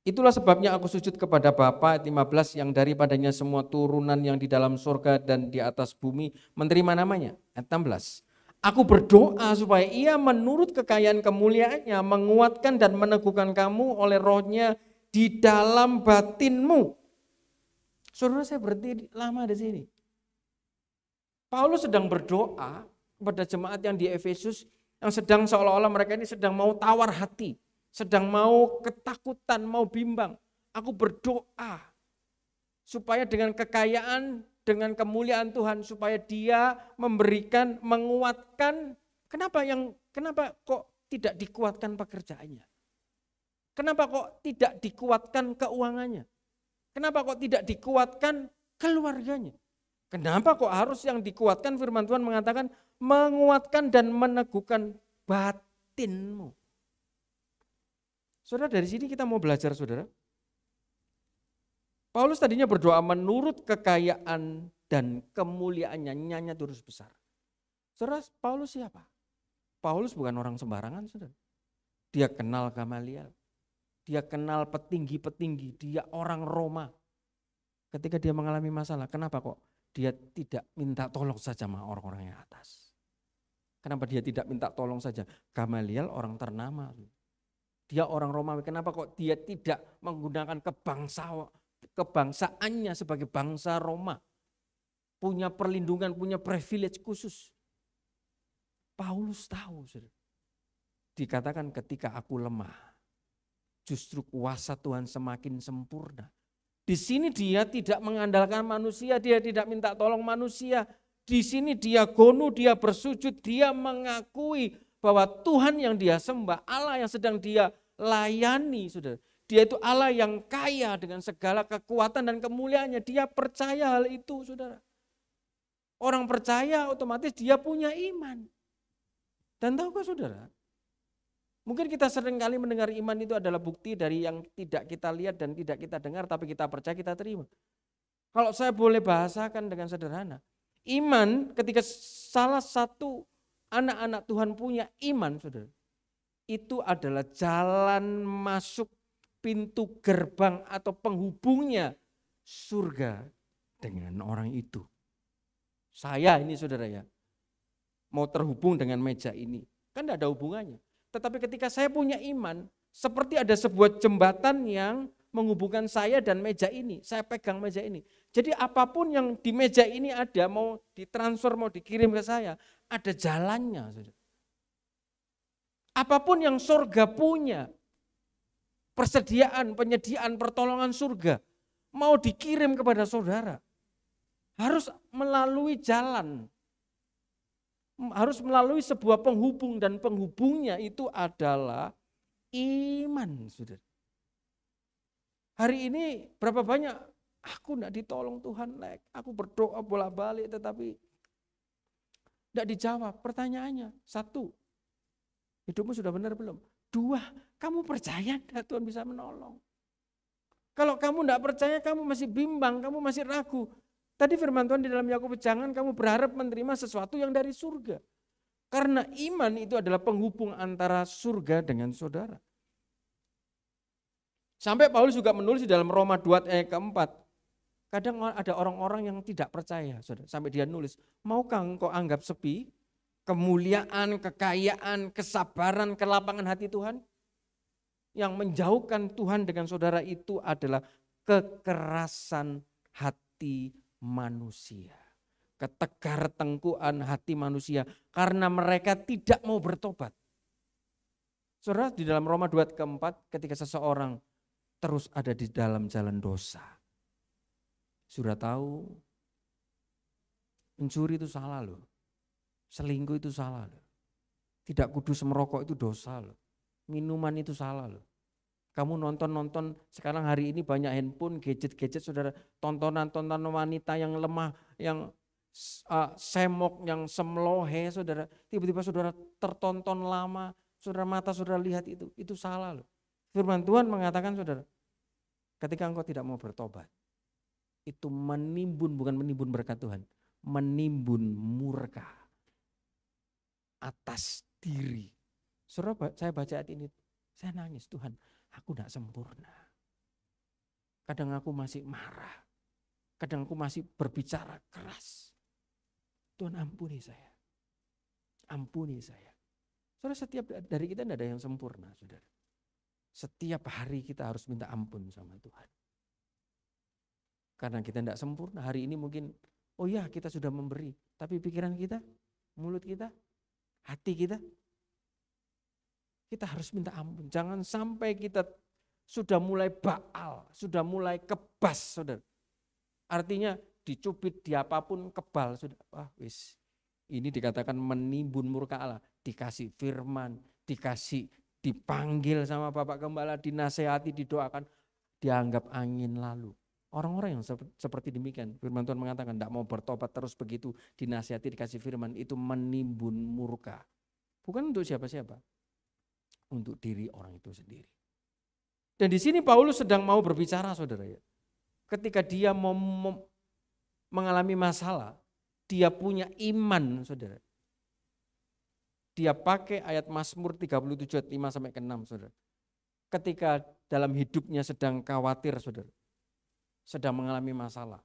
Itulah sebabnya aku sujud kepada Bapa, ayat 15, yang daripadanya semua turunan yang di dalam surga dan di atas bumi menerima namanya. Ayat 16. Aku berdoa supaya ia menurut kekayaan kemuliaannya menguatkan dan meneguhkan kamu oleh rohnya di dalam batinmu. Saudara, saya berhenti lama di sini. Paulus sedang berdoa kepada jemaat yang di Efesus yang sedang seolah-olah mereka ini sedang mau tawar hati. Sedang mau ketakutan, mau bimbang. Aku berdoa supaya dengan kekayaan, dengan kemuliaan Tuhan, supaya dia memberikan, menguatkan. Kenapa kok tidak dikuatkan pekerjaannya? Kenapa kok tidak dikuatkan keuangannya? Kenapa kok tidak dikuatkan keluarganya? Kenapa kok harus yang dikuatkan? Firman Tuhan mengatakan menguatkan dan meneguhkan batinmu. Saudara, dari sini kita mau belajar saudara. Paulus tadinya berdoa menurut kekayaan dan kemuliaannya, nyanya terus besar. Saudara, Paulus siapa? Paulus bukan orang sembarangan saudara. Dia kenal Gamaliel. Dia kenal petinggi-petinggi, dia orang Roma. Ketika dia mengalami masalah, kenapa kok dia tidak minta tolong saja sama orang-orang yang atas? Kenapa dia tidak minta tolong saja? Gamaliel orang ternama. Dia orang Romawi, kenapa kok dia tidak menggunakan kebangsaannya sebagai bangsa Roma? Punya perlindungan, punya privilege khusus. Paulus tahu, saudara. Dikatakan ketika aku lemah, justru kuasa Tuhan semakin sempurna. Di sini dia tidak mengandalkan manusia, dia tidak minta tolong manusia. Di sini dia gonu, dia bersujud, dia mengakui bahwa Tuhan yang dia sembah, Allah yang sedang dia layani, saudara. Dia itu Allah yang kaya dengan segala kekuatan dan kemuliaannya. Dia percaya hal itu, saudara. Orang percaya otomatis dia punya iman. Dan tahukah saudara, mungkin kita sering kali mendengar iman itu adalah bukti dari yang tidak kita lihat dan tidak kita dengar, tapi kita percaya, kita terima. Kalau saya boleh bahasakan dengan sederhana, iman ketika salah satu anak-anak Tuhan punya iman, saudara, itu adalah jalan masuk pintu gerbang atau penghubungnya surga dengan orang itu. Saya ini saudara ya, mau terhubung dengan meja ini, kan tidak ada hubungannya. Tetapi ketika saya punya iman, seperti ada sebuah jembatan yang menghubungkan saya dan meja ini. Saya pegang meja ini. Jadi apapun yang di meja ini ada, mau ditransfer, mau dikirim ke saya, ada jalannya, saudara. Apapun yang surga punya, penyediaan pertolongan surga, mau dikirim kepada saudara, harus melalui jalan, harus melalui sebuah penghubung, dan penghubungnya itu adalah iman, saudara. Hari ini berapa banyak aku tidak ditolong Tuhan, aku berdoa bolak-balik tetapi tidak dijawab. Pertanyaannya, satu, hidupmu sudah benar belum? Dua, kamu percaya tidak Tuhan bisa menolong? Kalau kamu tidak percaya, kamu masih bimbang, kamu masih ragu. Tadi firman Tuhan di dalam Yakobus, jangan kamu berharap menerima sesuatu yang dari surga. Karena iman itu adalah penghubung antara surga dengan saudara. Sampai Paulus juga menulis di dalam Roma 2 ayat keempat. Kadang ada orang-orang yang tidak percaya, saudara. Sampai dia nulis, maukah engkau anggap sepi kemuliaan, kekayaan, kesabaran, kelapangan hati Tuhan? Yang menjauhkan Tuhan dengan saudara itu adalah kekerasan hati manusia. Ketegar tengkuan hati manusia karena mereka tidak mau bertobat. Saudara, di dalam Roma 2 keempat, ketika seseorang terus ada di dalam jalan dosa, sudah tahu mencuri itu salah loh, selingkuh itu salah loh, tidak kudus merokok itu dosa loh, minuman itu salah loh. Kamu nonton sekarang hari ini banyak handphone, gadget-gadget, saudara, tontonan wanita yang lemah, yang semok, yang semlohe, saudara, tiba-tiba saudara tertonton lama, saudara mata saudara lihat itu salah loh. Firman Tuhan mengatakan saudara, ketika engkau tidak mau bertobat, itu menimbun, bukan menimbun berkat Tuhan, menimbun murka atas diri. Saudara, saya baca ayat ini, saya nangis, Tuhan, aku tidak sempurna. Kadang aku masih marah, kadang aku masih berbicara keras. Tuhan ampuni saya, ampuni saya. Saudara, setiap dari kita tidak ada yang sempurna, saudara. Setiap hari kita harus minta ampun sama Tuhan. Karena kita tidak sempurna, hari ini mungkin, oh ya kita sudah memberi, tapi pikiran kita, mulut kita, hati kita harus minta ampun. Jangan sampai kita sudah mulai baal, sudah mulai kebas, saudara. Artinya dicubit di apapun kebal, sudah. Wah, wis. Ini dikatakan menimbun murka Allah, dikasih firman, dikasih, dipanggil sama Bapak Gembala, dinasehati, didoakan, dianggap angin lalu. Orang-orang yang seperti demikian, firman Tuhan mengatakan tidak mau bertobat terus begitu, dinasehati, dikasih firman, itu menimbun murka. Bukan untuk siapa-siapa, untuk diri orang itu sendiri. Dan di sini Paulus sedang mau berbicara, saudara ya. Ketika dia mau mengalami masalah, dia punya iman, saudara. Dia pakai ayat Mazmur 37 ayat 5 sampai ke 6, saudara. Ketika dalam hidupnya sedang khawatir, saudara, sedang mengalami masalah,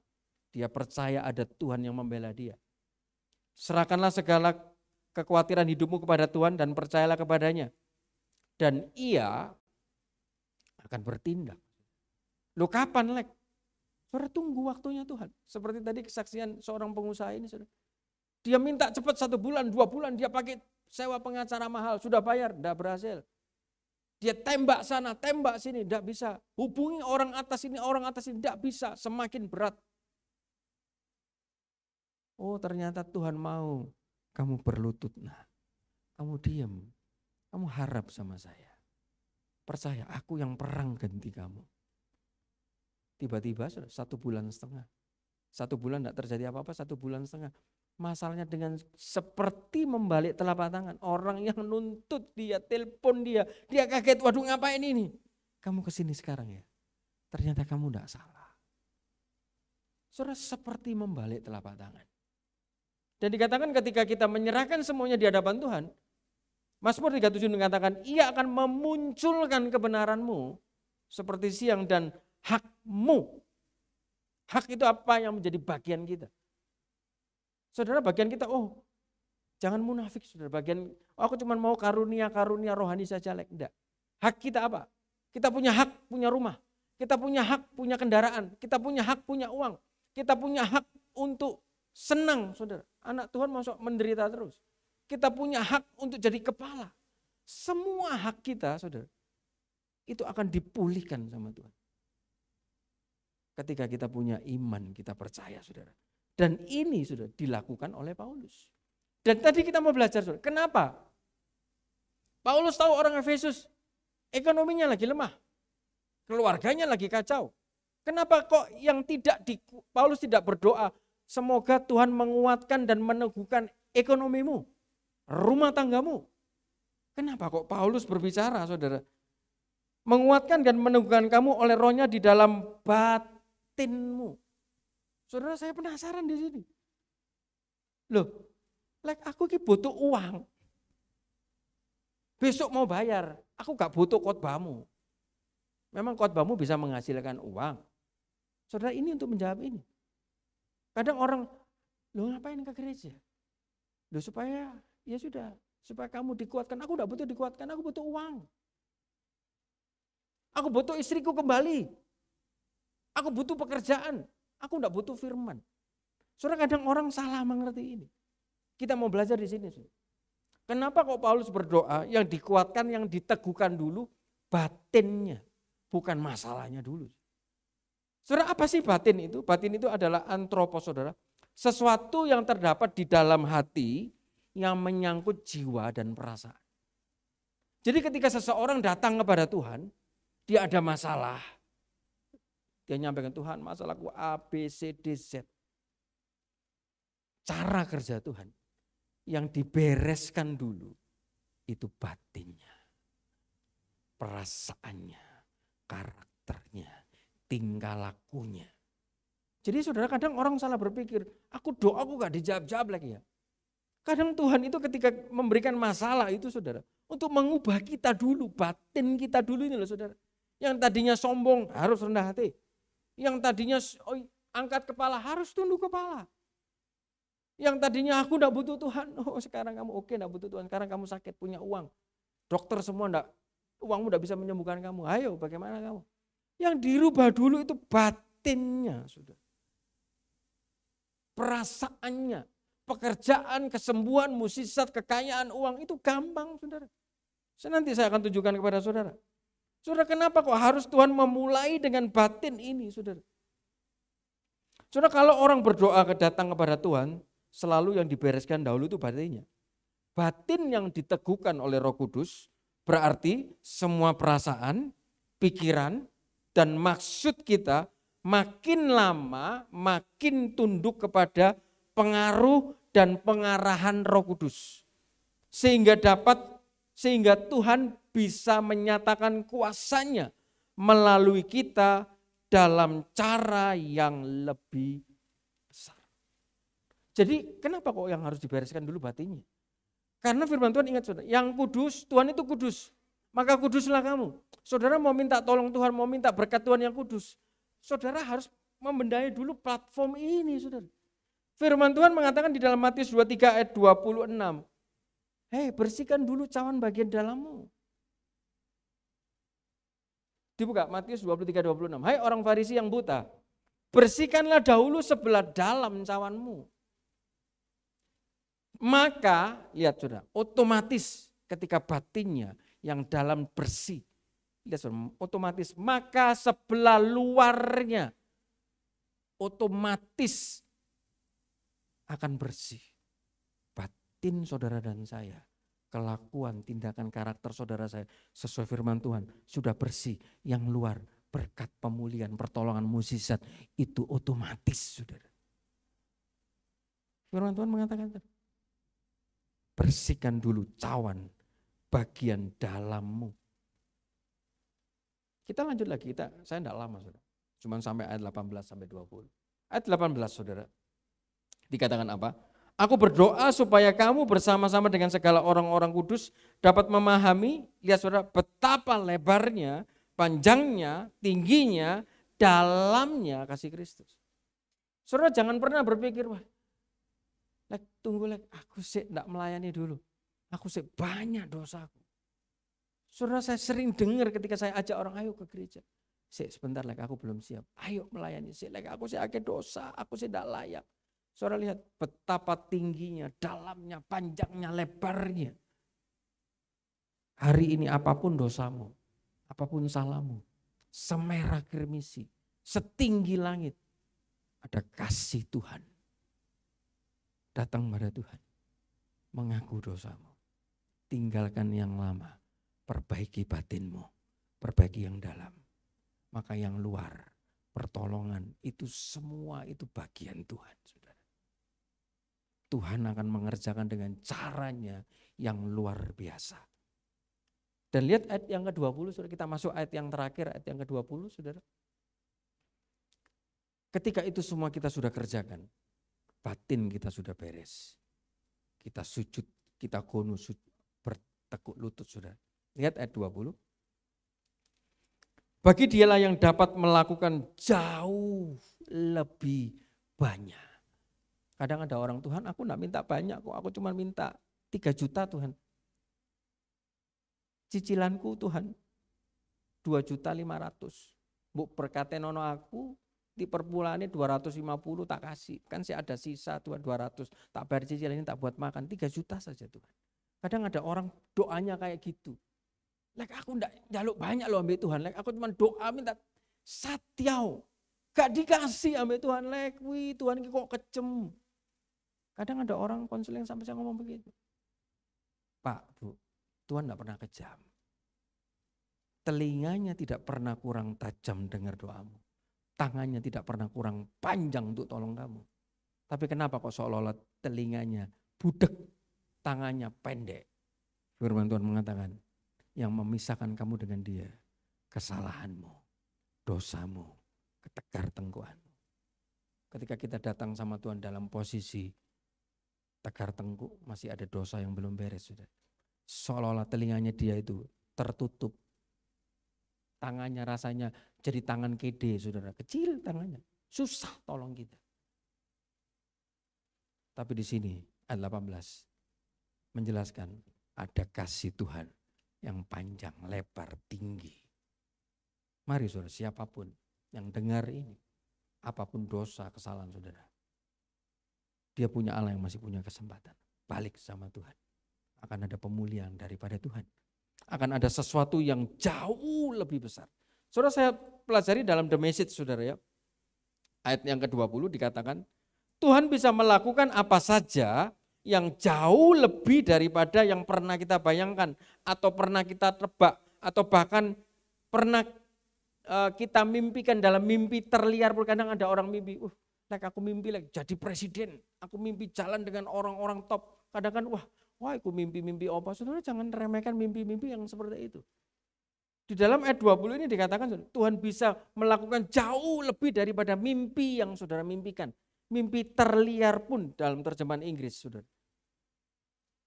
dia percaya ada Tuhan yang membela dia. Serahkanlah segala kekhawatiran hidupmu kepada Tuhan dan percayalah kepadanya. Dan ia akan bertindak. Loh kapan, Lek? Saudara, tunggu waktunya Tuhan. Seperti tadi kesaksian seorang pengusaha ini, saudara. Dia minta cepat 1 bulan, 2 bulan, dia pakai sewa pengacara mahal, sudah bayar, tidak berhasil. Dia tembak sana, tembak sini, tidak bisa. Hubungi orang atas ini, tidak bisa, semakin berat. Oh ternyata Tuhan mau kamu berlutut, nah, kamu diam, kamu harap sama saya. Percaya, aku yang perang ganti kamu. Tiba-tiba 1 bulan setengah. 1 bulan tidak terjadi apa-apa, 1 bulan setengah. Masalahnya dengan seperti membalik telapak tangan. Orang yang nuntut dia, telepon dia kaget, waduh ngapain ini? Kamu kesini sekarang ya? Ternyata kamu tidak salah. Saudara, seperti membalik telapak tangan. Dan dikatakan ketika kita menyerahkan semuanya di hadapan Tuhan, Mazmur 37 mengatakan, ia akan memunculkan kebenaranmu seperti siang dan hakmu. Hak itu apa yang menjadi bagian kita? Saudara, bagian kita, oh jangan munafik, saudara. Bagian, oh, aku cuma mau karunia rohani saja, Lek. Enggak. Hak kita apa? Kita punya hak, punya rumah. Kita punya hak, punya kendaraan. Kita punya hak, punya uang. Kita punya hak untuk senang, saudara. Anak Tuhan masuk menderita terus. Kita punya hak untuk jadi kepala. Semua hak kita, saudara, itu akan dipulihkan sama Tuhan. Ketika kita punya iman, kita percaya, saudara. Dan ini sudah dilakukan oleh Paulus. Dan tadi kita mau belajar, saudara. Kenapa? Paulus tahu orang Efesus ekonominya lagi lemah. Keluarganya lagi kacau. Kenapa kok yang Paulus tidak berdoa, semoga Tuhan menguatkan dan meneguhkan ekonomimu, rumah tanggamu. Kenapa kok Paulus berbicara, saudara? Menguatkan dan meneguhkan kamu oleh rohnya di dalam batinmu. Saudara, saya penasaran di sini. Loh, Lek, aku ki butuh uang. Besok mau bayar, aku gak butuh khotbahmu. Memang khotbahmu bisa menghasilkan uang. Saudara, ini untuk menjawab ini. Kadang orang, loh ngapain ke gereja? Loh supaya, ya sudah, supaya kamu dikuatkan. Aku gak butuh dikuatkan, aku butuh uang. Aku butuh istriku kembali. Aku butuh pekerjaan. Aku tidak butuh firman. Saudara, kadang orang salah mengerti ini. Kita mau belajar di sini. Kenapa kok Paulus berdoa yang dikuatkan, yang diteguhkan dulu batinnya, bukan masalahnya dulu. Saudara, apa sih batin itu? Batin itu adalah antropos, saudara. Sesuatu yang terdapat di dalam hati yang menyangkut jiwa dan perasaan. Jadi ketika seseorang datang kepada Tuhan, dia ada masalah. Dia nyampaikan, Tuhan masalahku A, B, C, D, Z. Cara kerja Tuhan yang dibereskan dulu itu batinnya. perasaannya, karakternya, tingkah lakunya. Jadi saudara, kadang orang salah berpikir, aku doa aku gak dijawab-jawab lagi ya. Kadang Tuhan itu ketika memberikan masalah itu saudara, untuk mengubah kita dulu, batin kita dulu ini loh saudara. Yang tadinya sombong harus rendah hati. Yang tadinya angkat kepala harus tunduk kepala. Yang tadinya aku gak butuh Tuhan, sekarang kamu oke gak butuh Tuhan, sekarang kamu sakit punya uang. Dokter semua uangmu gak bisa menyembuhkan kamu, ayo bagaimana kamu. Yang dirubah dulu itu batinnya saudara. Perasaannya, pekerjaan, kesembuhan, mukjizat, kekayaan, uang itu gampang saudara. Nanti saya akan tunjukkan kepada saudara. Saudara, kenapa kok harus Tuhan memulai dengan batin ini saudara? Saudara, kalau orang berdoa datang kepada Tuhan, selalu yang dibereskan dahulu itu batinnya. Batin yang diteguhkan oleh Roh Kudus berarti semua perasaan, pikiran, dan maksud kita makin lama makin tunduk kepada pengaruh dan pengarahan Roh Kudus. Sehingga Tuhan bisa menyatakan kuasanya melalui kita dalam cara yang lebih besar. Jadi kenapa kok yang harus dibereskan dulu batinnya? Karena firman Tuhan, ingat saudara, yang kudus, Tuhan itu kudus. Maka kuduslah kamu. Saudara mau minta tolong Tuhan, mau minta berkat Tuhan yang kudus. Saudara harus membenahi dulu platform ini saudara. Firman Tuhan mengatakan di dalam Matius 23 ayat 26. Hei, bersihkan dulu cawan bagian dalammu. Dibuka Matius 23 26. Hai orang Farisi yang buta, bersihkanlah dahulu sebelah dalam cawanmu. Maka lihat saudara, otomatis ketika batinnya yang dalam bersih, lihat saudara, otomatis maka sebelah luarnya otomatis akan bersih. Batin saudara dan saya, kelakuan, tindakan, karakter saudara saya sesuai firman Tuhan sudah bersih. Yang luar berkat pemulihan, pertolongan, mukjizat itu otomatis saudara. Firman Tuhan mengatakan, bersihkan dulu cawan bagian dalammu. Kita lanjut lagi, saya tidak lama saudara. Cuma sampai ayat 18 sampai 20. Ayat 18 saudara. Dikatakan apa? Aku berdoa supaya kamu bersama-sama dengan segala orang-orang kudus dapat memahami, lihat saudara, betapa lebarnya, panjangnya, tingginya, dalamnya kasih Kristus. Saudara jangan pernah berpikir, wah, tunggu aku sih tidak melayani dulu. Aku sih banyak dosaku. Saudara saya sering dengar ketika saya ajak orang ayo ke gereja. Sebentar aku belum siap. Ayo melayani aku sih ada dosa, aku sih tidak layak. Saudara lihat betapa tingginya, dalamnya, panjangnya, lebarnya. Hari ini apapun dosamu, apapun salahmu, semerah kirmisi, setinggi langit, ada kasih Tuhan. Datang pada Tuhan, mengaku dosamu, tinggalkan yang lama, perbaiki batinmu, perbaiki yang dalam. Maka yang luar, pertolongan, itu semua itu bagian Tuhan. Tuhan akan mengerjakan dengan caranya yang luar biasa. Dan lihat ayat yang ke-20, saudara, kita masuk ayat yang terakhir, ayat yang ke-20, saudara. Ketika itu semua kita sudah kerjakan, batin kita sudah beres. Kita sujud, kita kunut, bertekuk lutut, saudara. Lihat ayat 20. Bagi dialah yang dapat melakukan jauh lebih banyak. Kadang ada orang, Tuhan aku enggak minta banyak kok, aku cuma minta 3 juta Tuhan. Cicilanku Tuhan 2.500.000. Mbok berkaten ono aku di perpulane 250 tak kasih. Kan saya ada sisa Tuhan 200, tak bayar cicilan ini tak buat makan 3 juta saja Tuhan. Kadang ada orang doanya kayak gitu. Aku enggak jaluk banyak loh ambil Tuhan, aku cuma doa minta satiau. Gak dikasih ambil Tuhan, Tuhan kok kejem. Kadang ada orang konseling sampai saya ngomong begitu. Pak, Bu, Tuhan tidak pernah kejam. Telinganya tidak pernah kurang tajam dengar doamu. Tangannya tidak pernah kurang panjang untuk tolong kamu. Tapi kenapa kok seolah-olah telinganya budek, tangannya pendek? Firman Tuhan mengatakan, yang memisahkan kamu dengan dia? Kesalahanmu, dosamu, ketegar tengkuanmu. Ketika kita datang sama Tuhan dalam posisi tegar tengkuk, masih ada dosa yang belum beres, sudah. Seolah-olah telinganya dia itu tertutup. Tangannya rasanya jadi tangan kede, saudara. Kecil tangannya, susah tolong kita. Tapi di sini ayat 18 menjelaskan ada kasih Tuhan yang panjang, lebar, tinggi. Mari saudara, siapapun yang dengar ini, apapun dosa, kesalahan saudara, dia punya Allah yang masih punya kesempatan. Balik sama Tuhan. Akan ada pemulihan daripada Tuhan. Akan ada sesuatu yang jauh lebih besar. Saudara, saya pelajari dalam The Message, saudara ya. Ayat yang ke-20 dikatakan, Tuhan bisa melakukan apa saja yang jauh lebih daripada yang pernah kita bayangkan, atau pernah kita tebak, atau bahkan pernah kita mimpikan dalam mimpi terliar. Kadang ada orang mimpi, aku mimpi lagi jadi presiden, aku mimpi jalan dengan orang-orang top. Kadang kan wah aku mimpi-mimpi apa. Saudara jangan remehkan mimpi-mimpi yang seperti itu. Di dalam ayat 20 ini dikatakan Tuhan bisa melakukan jauh lebih daripada mimpi yang saudara mimpikan. Mimpi terliar pun dalam terjemahan Inggris, saudara.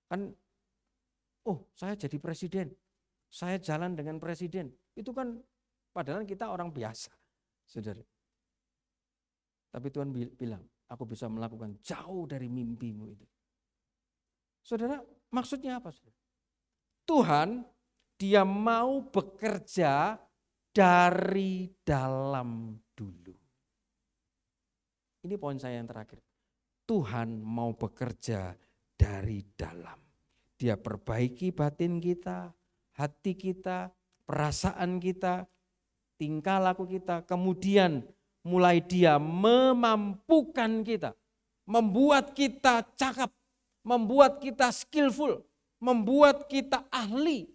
Kan, saya jadi presiden, saya jalan dengan presiden. Itu kan padahal kita orang biasa, saudara. Tapi Tuhan bilang, aku bisa melakukan jauh dari mimpimu itu. Saudara, maksudnya apa, saudara? Tuhan, dia mau bekerja dari dalam dulu. Ini poin saya yang terakhir. Tuhan mau bekerja dari dalam. Dia perbaiki batin kita, hati kita, perasaan kita, tingkah laku kita. Kemudian mulai dia memampukan kita. Membuat kita cakap, membuat kita skillful, membuat kita ahli.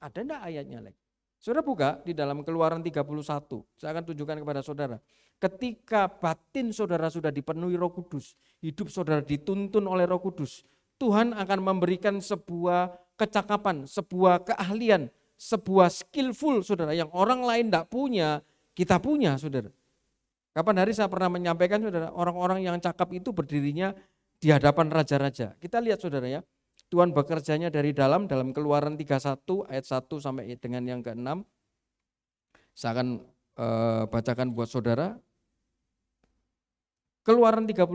Ada enggak ayatnya lagi? Saudara buka di dalam Keluaran 31. Saya akan tunjukkan kepada saudara. Ketika batin saudara sudah dipenuhi Roh Kudus, hidup saudara dituntun oleh Roh Kudus, Tuhan akan memberikan sebuah kecakapan, sebuah keahlian, sebuah skillful saudara yang orang lain tidak punya, kita punya saudara. Kapan hari saya pernah menyampaikan saudara, orang-orang yang cakap itu berdirinya di hadapan raja-raja. Kita lihat saudara ya, Tuhan bekerjanya dari dalam Keluaran 31 ayat 1 sampai dengan yang ke-6. Saya akan bacakan buat saudara. Keluaran 31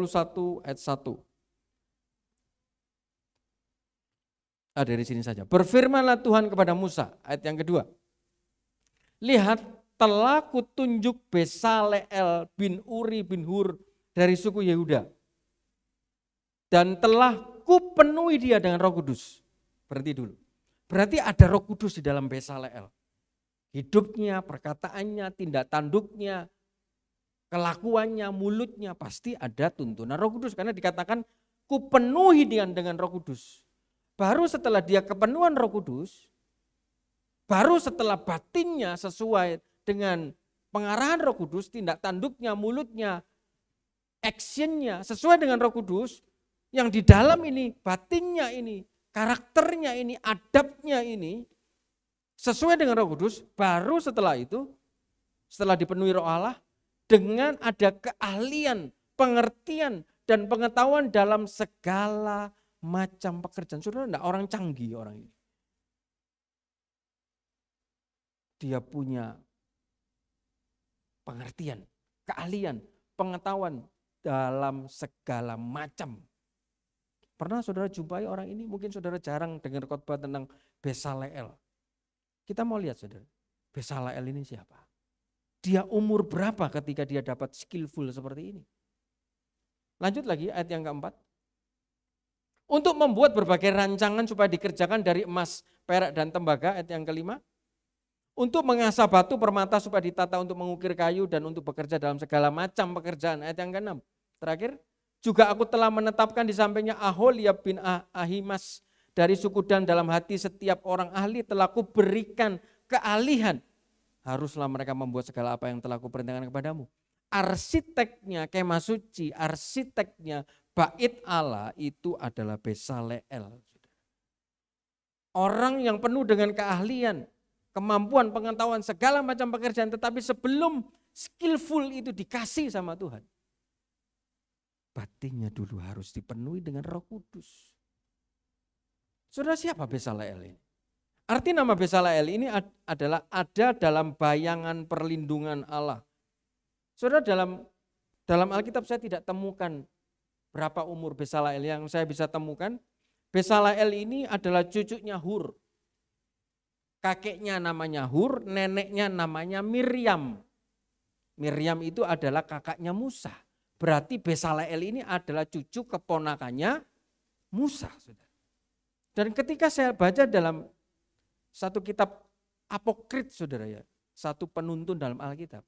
ayat 1. Dari sini saja. Berfirmanlah Tuhan kepada Musa, ayat yang kedua. Lihat, telah kutunjuk Besaleel bin Uri bin Hur dari suku Yehuda. Dan telah kupenuhi dia dengan Roh Kudus. Berhenti dulu. Berarti ada Roh Kudus di dalam Besaleel. Hidupnya, perkataannya, tindak tanduknya, kelakuannya, mulutnya pasti ada tuntunan Roh Kudus. Karena dikatakan kupenuhi dengan Roh Kudus. Baru setelah dia kepenuhan Roh Kudus, baru setelah batinnya sesuai dengan pengarahan Roh Kudus, tindak tanduknya, mulutnya, actionnya sesuai dengan Roh Kudus, yang di dalam ini, batinnya ini, karakternya ini, adabnya ini, sesuai dengan Roh Kudus, baru setelah itu, setelah dipenuhi Roh Allah, dengan ada keahlian, pengertian, dan pengetahuan dalam segala macam pekerjaan. Saudara enggak orang canggih orang ini. Dia punya pengertian, keahlian, pengetahuan dalam segala macam. Pernah saudara jumpai orang ini? Mungkin saudara jarang dengar khotbah tentang Besaleel. Kita mau lihat saudara, Besaleel ini siapa? Dia umur berapa ketika dia dapat skillful seperti ini? Lanjut lagi ayat yang keempat. Untuk membuat berbagai rancangan supaya dikerjakan dari emas, perak, dan tembaga, ayat yang kelima. Untuk mengasah batu permata supaya ditata untuk mengukir kayu dan untuk bekerja dalam segala macam pekerjaan, ayat yang keenam. Terakhir, juga aku telah menetapkan di sampingnya Aholiab bin Ahimas dari suku Dan. Dalam hati setiap orang ahli telah kuberikan keahlian. Haruslah mereka membuat segala apa yang telah kuperintahkan kepadamu. Arsiteknya kemah suci, arsiteknya bait Allah itu adalah Besaleel. Orang yang penuh dengan keahlian, kemampuan, pengetahuan, segala macam pekerjaan. Tetapi sebelum skillful itu dikasih sama Tuhan, batinnya dulu harus dipenuhi dengan Roh Kudus. Saudara, siapa Bezaleel ini? Arti nama Bezaleel ini adalah ada dalam bayangan perlindungan Allah. Saudara, dalam Alkitab saya tidak temukan berapa umur Bezaleel. Yang saya bisa temukan, Bezaleel ini adalah cucunya Hur. Kakeknya namanya Hur, neneknya namanya Miriam. Miriam itu adalah kakaknya Musa. Berarti Bezaleel ini adalah cucu keponakannya Musa. Dan ketika saya baca dalam satu kitab apokrit, saudara ya, satu penuntun dalam Alkitab.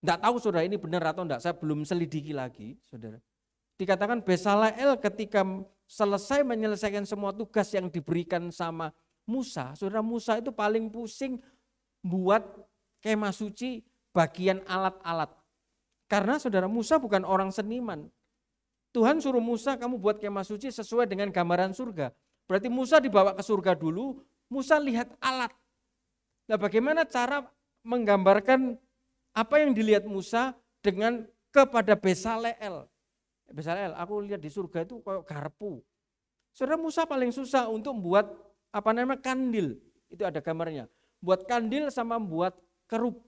Tidak tahu saudara ini benar atau enggak, saya belum selidiki lagi, saudara. Dikatakan Bezaleel ketika selesai menyelesaikan semua tugas yang diberikan sama Musa, saudara, Musa itu paling pusing buat kemah suci bagian alat-alat. Karena saudara, Musa bukan orang seniman. Tuhan suruh Musa, kamu buat kemah suci sesuai dengan gambaran surga. Berarti Musa dibawa ke surga dulu, Musa lihat alat. Nah, bagaimana cara menggambarkan apa yang dilihat Musa dengan kepada Bezaleel? Bezaleel, aku lihat di surga itu kayak garpu. Saudara, Musa paling susah untuk membuat kandil. Itu ada gambarnya. Buat kandil sama buat kerup.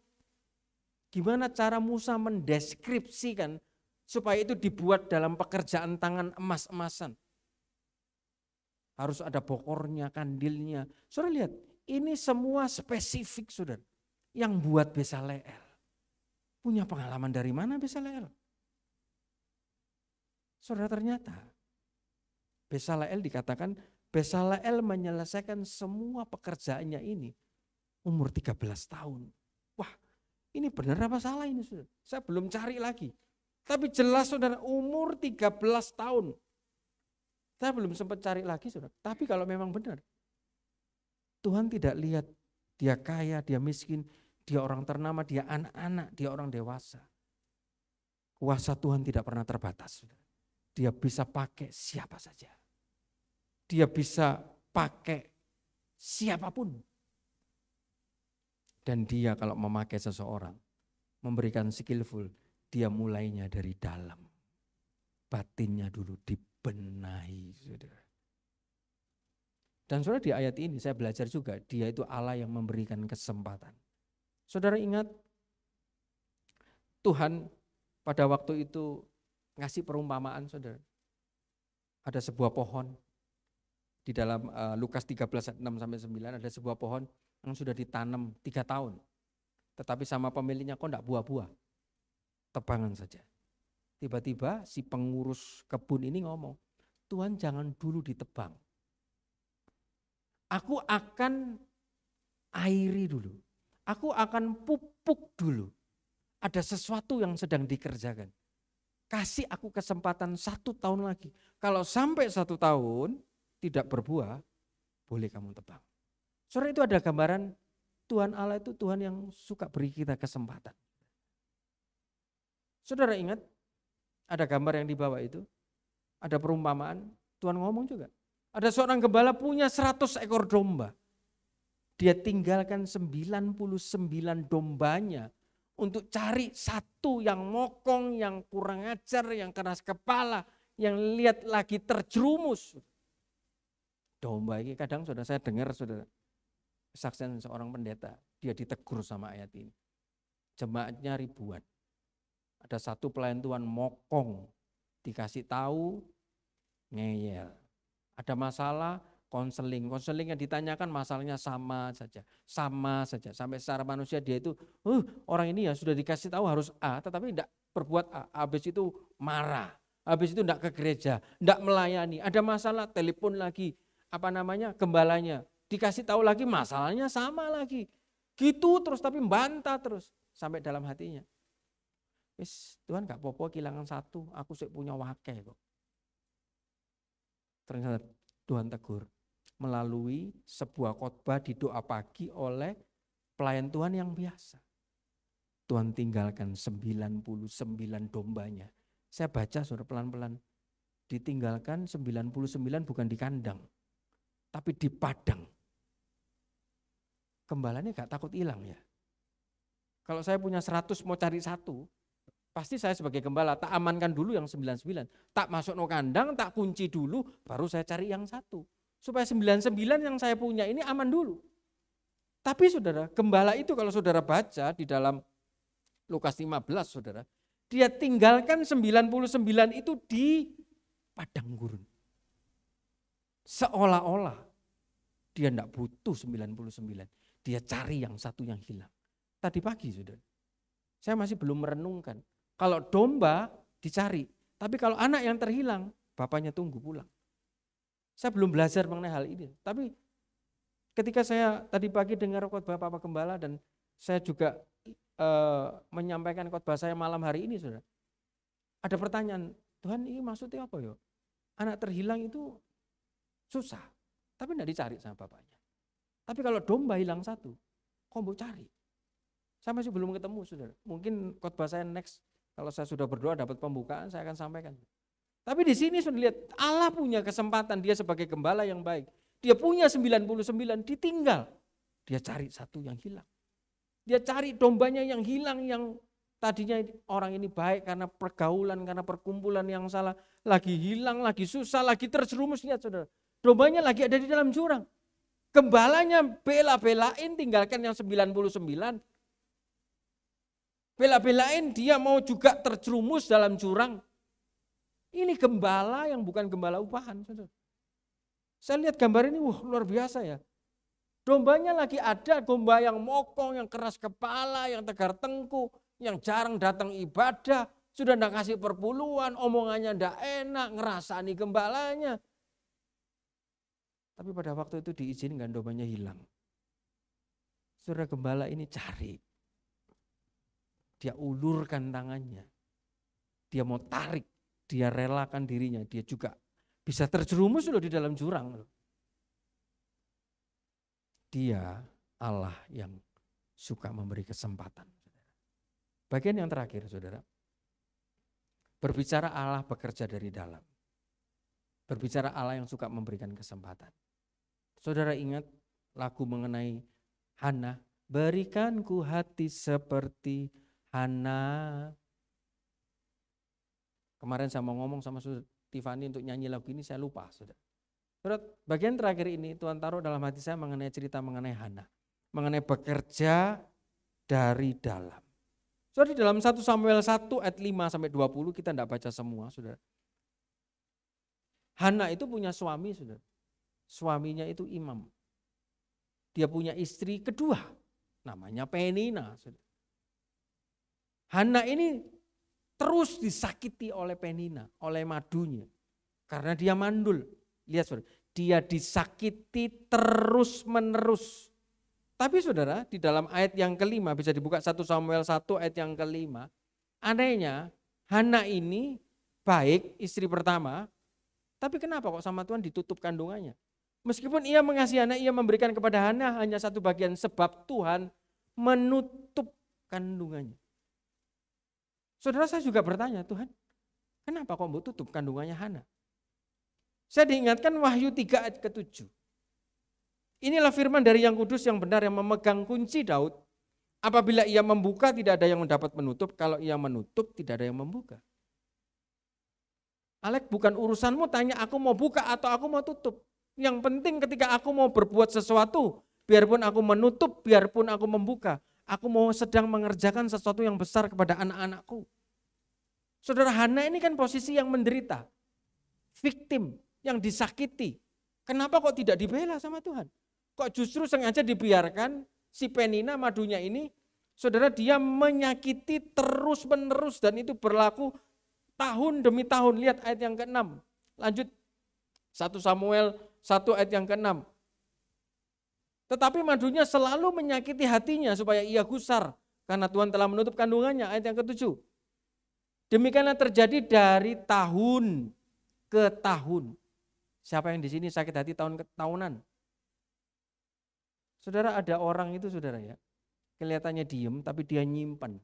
Gimana cara Musa mendeskripsikan supaya itu dibuat dalam pekerjaan tangan emas-emasan. Harus ada bokornya, kandilnya. Saudara lihat, ini semua spesifik, saudara. Yang buat Bezaleel. Punya pengalaman dari mana Bezaleel? Saudara, ternyata Bezaleel dikatakan, Bezaleel menyelesaikan semua pekerjaannya ini umur 13 tahun. Wah, ini benar apa salah ini, saudara? Saya belum cari lagi. Tapi jelas saudara, umur 13 tahun. Saya belum sempat cari lagi, saudara. Tapi kalau memang benar, Tuhan tidak lihat dia kaya, dia miskin, dia orang ternama, dia anak-anak, dia orang dewasa. Kuasa Tuhan tidak pernah terbatas, saudara. Dia bisa pakai siapa saja. Dia bisa pakai siapapun. Dan dia kalau memakai seseorang, memberikan skillful, dia mulainya dari dalam. Batinnya dulu dibenahi, saudara. Dan saudara, di ayat ini saya belajar juga, dia itu Allah yang memberikan kesempatan. Saudara ingat, Tuhan pada waktu itu ngasih perumpamaan, saudara. Ada sebuah pohon, di dalam Lukas 13 ayat 6-9 ada sebuah pohon yang sudah ditanam 3 tahun. Tetapi sama pemiliknya kok enggak buah-buah. Tebangan saja. Tiba-tiba si pengurus kebun ini ngomong, Tuhan jangan dulu ditebang. Aku akan airi dulu. Aku akan pupuk dulu. Ada sesuatu yang sedang dikerjakan. Kasih aku kesempatan 1 tahun lagi. Kalau sampai 1 tahun tidak berbuah, boleh kamu tebang. Saudara, itu ada gambaran Tuhan Allah itu Tuhan yang suka beri kita kesempatan. Saudara ingat, ada gambar yang dibawa itu, ada perumpamaan, Tuhan ngomong juga. Ada seorang gembala punya 100 ekor domba. Dia tinggalkan 99 dombanya untuk cari satu yang mokong, yang kurang ajar, yang keras kepala, yang lihat lagi terjerumus. Domba ini kadang saudara saya dengar saudara, kesaksian seorang pendeta, dia ditegur sama ayat ini. Jemaatnya ribuan. Ada satu pelayan Tuhan mokong, dikasih tahu, ngeyel. Ada masalah, konseling yang ditanyakan masalahnya sama saja. Sampai secara manusia dia itu, orang ini ya sudah dikasih tahu harus A, tetapi tidak berbuat A. Habis itu marah, habis itu tidak ke gereja, tidak melayani. Ada masalah, telepon lagi, gembalanya. Dikasih tahu lagi masalahnya sama lagi. Gitu terus tapi membantah terus. Sampai dalam hatinya. Tuhan gak apa-apa kehilangan 1, aku sih punya wakil kok. Ternyata Tuhan tegur melalui sebuah khotbah di doa pagi oleh pelayan Tuhan yang biasa. Tuhan tinggalkan 99 dombanya. Saya baca saudara pelan-pelan. Ditinggalkan 99 bukan di kandang. tapi di padang. Gembalanya gak takut hilang ya. Kalau saya punya 100 mau cari 1, pasti saya sebagai gembala tak amankan dulu yang 99. Tak masuk no kandang, tak kunci dulu, baru saya cari yang 1. Supaya 99 yang saya punya ini aman dulu. Tapi saudara, gembala itu kalau saudara baca di dalam Lukas 15 saudara, dia tinggalkan 99 itu di padang gurun. Seolah-olah dia tidak butuh 99. Dia cari yang 1 yang hilang. Tadi pagi saudara, saya masih belum merenungkan. Kalau domba dicari, tapi kalau anak yang terhilang, bapaknya tunggu pulang. Saya belum belajar mengenai hal ini. Tapi ketika saya tadi pagi dengar khotbah Bapak Gembala dan saya juga menyampaikan khotbah saya malam hari ini saudara. Ada pertanyaan, Tuhan ini maksudnya apa ya? Anak terhilang itu susah, tapi tidak dicari sama bapaknya. Tapi kalau domba hilang 1, kok mau cari? Saya masih belum ketemu saudara. Mungkin khotbah saya next, kalau saya sudah berdoa dapat pembukaan saya akan sampaikan. Tapi di sini sudah lihat Allah punya kesempatan, dia sebagai gembala yang baik. Dia punya 99 ditinggal. Dia cari 1 yang hilang. Dia cari dombanya yang hilang yang tadinya orang ini baik karena pergaulan, karena perkumpulan yang salah. Lagi hilang, lagi susah, lagi terjerumus. Lihat saudara, dombanya lagi ada di dalam jurang. Gembalanya bela-belain tinggalkan yang 99. Bela-belain dia mau juga terjerumus dalam jurang. Ini gembala yang bukan gembala upahan. Saudara. Saya lihat gambar ini, wah luar biasa ya. Dombanya lagi ada, domba yang mokong, yang keras kepala, yang tegar tengkuk, yang jarang datang ibadah, sudah tidak kasih perpuluhan, omongannya tidak enak, ngerasani gembalanya. Tapi pada waktu itu diizinkan dombanya hilang. Saudara, gembala ini cari. Dia ulurkan tangannya. Dia mau tarik, dia relakan dirinya, dia juga bisa terjerumus loh di dalam jurang. Dia Allah yang suka memberi kesempatan. Bagian yang terakhir saudara. Berbicara Allah bekerja dari dalam. Berbicara Allah yang suka memberikan kesempatan. Saudara ingat lagu mengenai Hana, berikan ku hati seperti Hana. Kemarin saya mau ngomong sama Saudara Tiffany untuk nyanyi lagu ini, saya lupa saudara. Saudara, bagian terakhir ini Tuhan taruh dalam hati saya mengenai cerita mengenai Hana. Mengenai bekerja dari dalam. Saudara, di dalam 1 Samuel 1 ayat 5-20 kita tidak baca semua saudara. Hana itu punya suami saudara. Suaminya itu imam. Dia punya istri kedua, namanya Penina. Hana ini terus disakiti oleh Penina, oleh madunya. Karena dia mandul. Lihat saudara, dia disakiti terus menerus. Tapi saudara, di dalam ayat yang kelima, bisa dibuka 1 Samuel 1 ayat yang kelima. Anehnya, Hana ini baik, istri pertama, tapi kenapa kok sama Tuhan ditutup kandungannya? Meskipun ia mengasihi anak, ia memberikan kepada Hana hanya 1 bagian, sebab Tuhan menutup kandungannya. Saudara, saya juga bertanya, Tuhan, kenapa kok mau tutup kandungannya Hana? Saya diingatkan Wahyu 3 ayat ke-7. Inilah firman dari Yang Kudus yang benar yang memegang kunci Daud. Apabila ia membuka tidak ada yang dapat menutup, kalau ia menutup tidak ada yang membuka. Alek, bukan urusanmu tanya aku mau buka atau aku mau tutup. Yang penting ketika aku mau berbuat sesuatu, biarpun aku menutup, biarpun aku membuka, aku mau sedang mengerjakan sesuatu yang besar kepada anak-anakku. Saudara, Hana ini kan posisi yang menderita, victim, yang disakiti. Kenapa kok tidak dibela sama Tuhan? Kok justru sengaja dibiarkan si Penina madunya ini, saudara, dia menyakiti terus menerus dan itu berlaku tahun demi tahun. Lihat ayat yang ke-6. Lanjut 1 Samuel 1 ayat yang ke-6. Tetapi madunya selalu menyakiti hatinya supaya ia gusar karena Tuhan telah menutup kandungannya. Ayat yang ke-7. Demikianlah terjadi dari tahun ke tahun. Siapa yang di sini sakit hati tahun ke tahunan? Saudara, ada orang itu saudara ya, kelihatannya diem tapi dia nyimpen.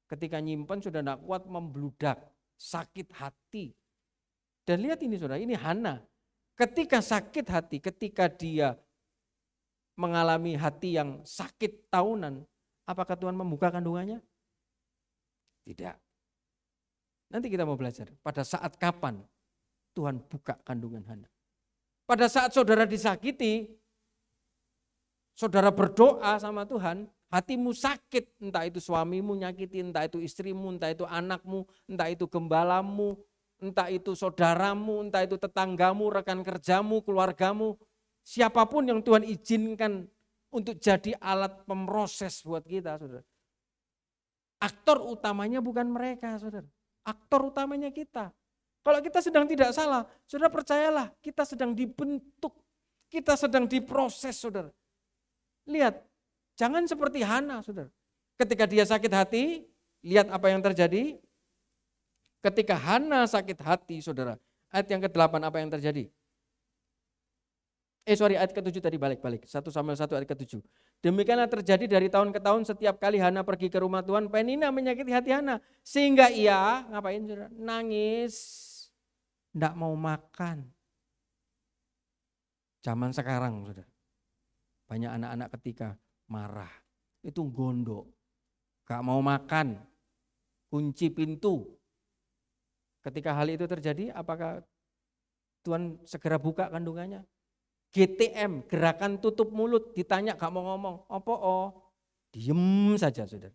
Ketika nyimpen sudah tidak kuat membludak, sakit hati. Dan lihat ini saudara, ini Hana. Ketika sakit hati, ketika dia mengalami hati yang sakit tahunan, apakah Tuhan membuka kandungannya? Tidak. Nanti kita mau belajar pada saat kapan Tuhan buka kandungan Hana. Pada saat saudara disakiti, saudara berdoa sama Tuhan, hatimu sakit, entah itu suamimu nyakiti, entah itu istrimu, entah itu anakmu, entah itu gembalamu, entah itu saudaramu, entah itu tetanggamu, rekan kerjamu, keluargamu, siapapun yang Tuhan izinkan untuk jadi alat pemroses buat kita, saudara. Aktor utamanya bukan mereka, saudara. Aktor utamanya kita. Kalau kita sedang tidak salah, saudara percayalah, kita sedang dibentuk, kita sedang diproses, saudara. Lihat, jangan seperti Hana, saudara. Ketika dia sakit hati, lihat apa yang terjadi. Ketika Hana sakit hati, saudara. Ayat yang ke-8 apa yang terjadi? Ayat ke-7 tadi balik. 1 Samuel 1 ayat ke-7. Demikianlah terjadi dari tahun ke tahun setiap kali Hana pergi ke rumah Tuhan, Penina menyakiti hati Hana. Sehingga ia, ngapain saudara? Nangis, enggak mau makan. Zaman sekarang saudara, banyak anak-anak ketika marah, itu gondok, gak mau makan, kunci pintu. Ketika hal itu terjadi, apakah Tuhan segera buka kandungannya? GTM, gerakan tutup mulut, ditanya gak mau ngomong, apa diem saja saudara,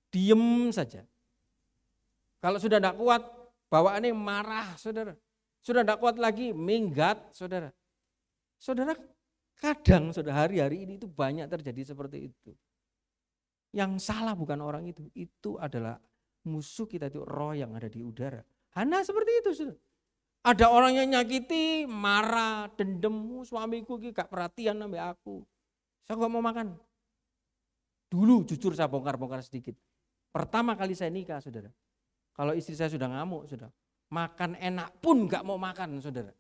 diem saja. Kalau sudah tidak kuat, bawaannya marah saudara, sudah tidak kuat lagi, minggat saudara. Saudara kadang saudara hari-hari ini itu banyak terjadi seperti itu. Yang salah bukan orang itu adalah musuh kita itu roh yang ada di udara. Hana seperti itu saudara. Ada orang yang nyakiti, marah, dendam, suamiku gak perhatian sama aku. Saya gak mau makan. Dulu jujur saya bongkar-bongkar sedikit. Pertama kali saya nikah saudara. Kalau istri saya sudah ngamuk saudara. Makan enak pun gak mau makan saudara.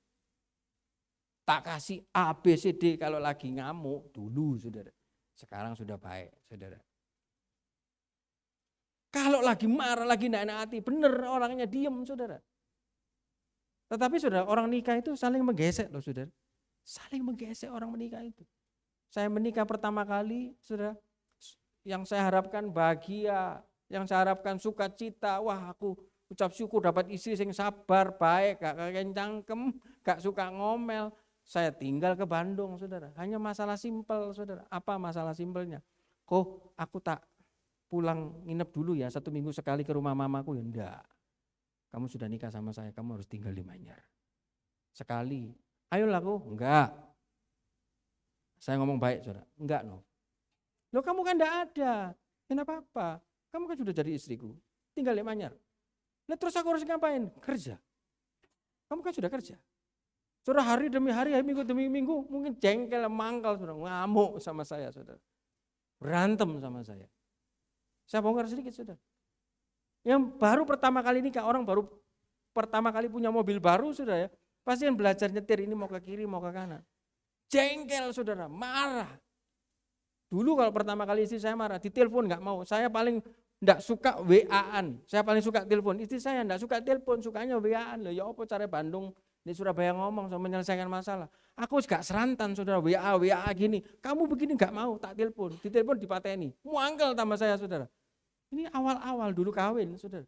Tak kasih A, B, C, D kalau lagi ngamuk dulu saudara. Sekarang sudah baik saudara. Kalau lagi marah, lagi gak enak hati, bener orangnya diem saudara. Tetapi saudara, orang nikah itu saling menggesek loh saudara. Saling menggesek orang menikah itu. Saya menikah pertama kali saudara, yang saya harapkan bahagia, yang saya harapkan sukacita. Wah aku ucap syukur dapat istri yang sabar, baik, gak kakek cangkem, gak suka ngomel. Saya tinggal ke Bandung saudara, hanya masalah simpel saudara. Apa masalah simpelnya? Kok aku tak pulang nginep dulu ya 1 minggu sekali ke rumah mamaku? Ya enggak. Kamu sudah nikah sama saya, kamu harus tinggal di Manyar. Sekali, ayolah aku, enggak. Saya ngomong baik saudara, enggak no. Loh kamu kan enggak ada, kenapa apa? Kamu kan sudah jadi istriku, tinggal di Manyar. Lah terus aku harus ngapain? Kerja. Kamu kan sudah kerja. Saudara hari demi hari, minggu demi minggu, mungkin jengkel, mangkal, saudara, ngamuk sama saya saudara. Berantem sama saya. Saya bongkar sedikit saudara. Yang baru pertama kali nikah, orang baru pertama kali punya mobil baru saudara ya, pasti kan belajar nyetir, ini mau ke kiri mau ke kanan. Jengkel saudara, marah. Dulu kalau pertama kali istri saya marah, ditelepon nggak mau. Saya paling enggak suka WA-an, saya paling suka telepon. Istri saya enggak suka telepon, sukanya WA-an. Loh ya apa cara Bandung di Surabaya ngomong sama menyelesaikan masalah. Aku gak serantan saudara, WA gini. Kamu begini nggak mau, tak telepon. Ditelepon dipateni. Muangkel sama saya saudara. Ini awal-awal dulu kawin saudara.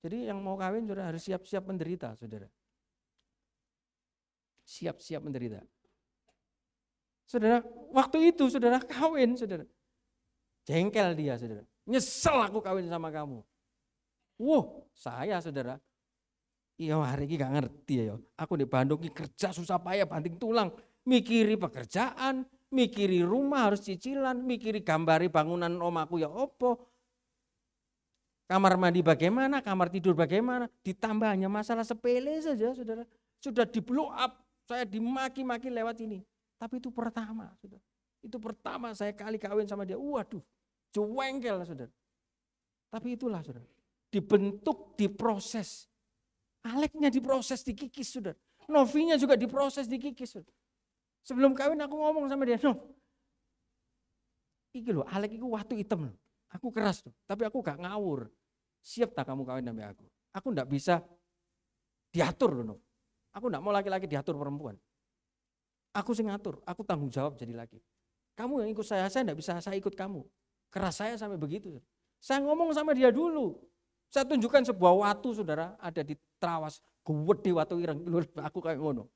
Jadi yang mau kawin saudara harus siap-siap menderita saudara. Siap-siap menderita. Saudara, waktu itu saudara kawin saudara. Jengkel dia saudara. Nyesel aku kawin sama kamu. Saya saudara. Iya hari ini gak ngerti ya. Aku di Bandung ini kerja susah payah banting tulang. Mikiri pekerjaan, mikiri rumah harus cicilan, mikiri gambari bangunan omaku ya opo. Kamar mandi bagaimana, kamar tidur bagaimana, ditambah hanya masalah sepele saja saudara. Sudah di blow up, saya dimaki-maki lewat ini. Tapi itu pertama saudara. Itu pertama saya kali kawin sama dia, waduh jengkel saudara. Tapi itulah saudara, dibentuk, diproses. Aleknya diproses, dikikis saudara. Novinya juga diproses, dikikis saudara. Sebelum kawin aku ngomong sama dia, iki loh Alek itu waktu hitam loh. Aku keras tuh, tapi aku gak ngawur. Siap tak kamu kawin sama aku? Aku enggak bisa diatur loh. Aku enggak mau laki-laki diatur perempuan. Aku sing ngatur, aku tanggung jawab jadi laki. Kamu yang ikut saya enggak bisa saya ikut kamu. Keras saya sampai begitu. Saya ngomong sama dia dulu. Saya tunjukkan sebuah watu saudara, ada di Trawas. Gede watu ireng, aku kayak ngono.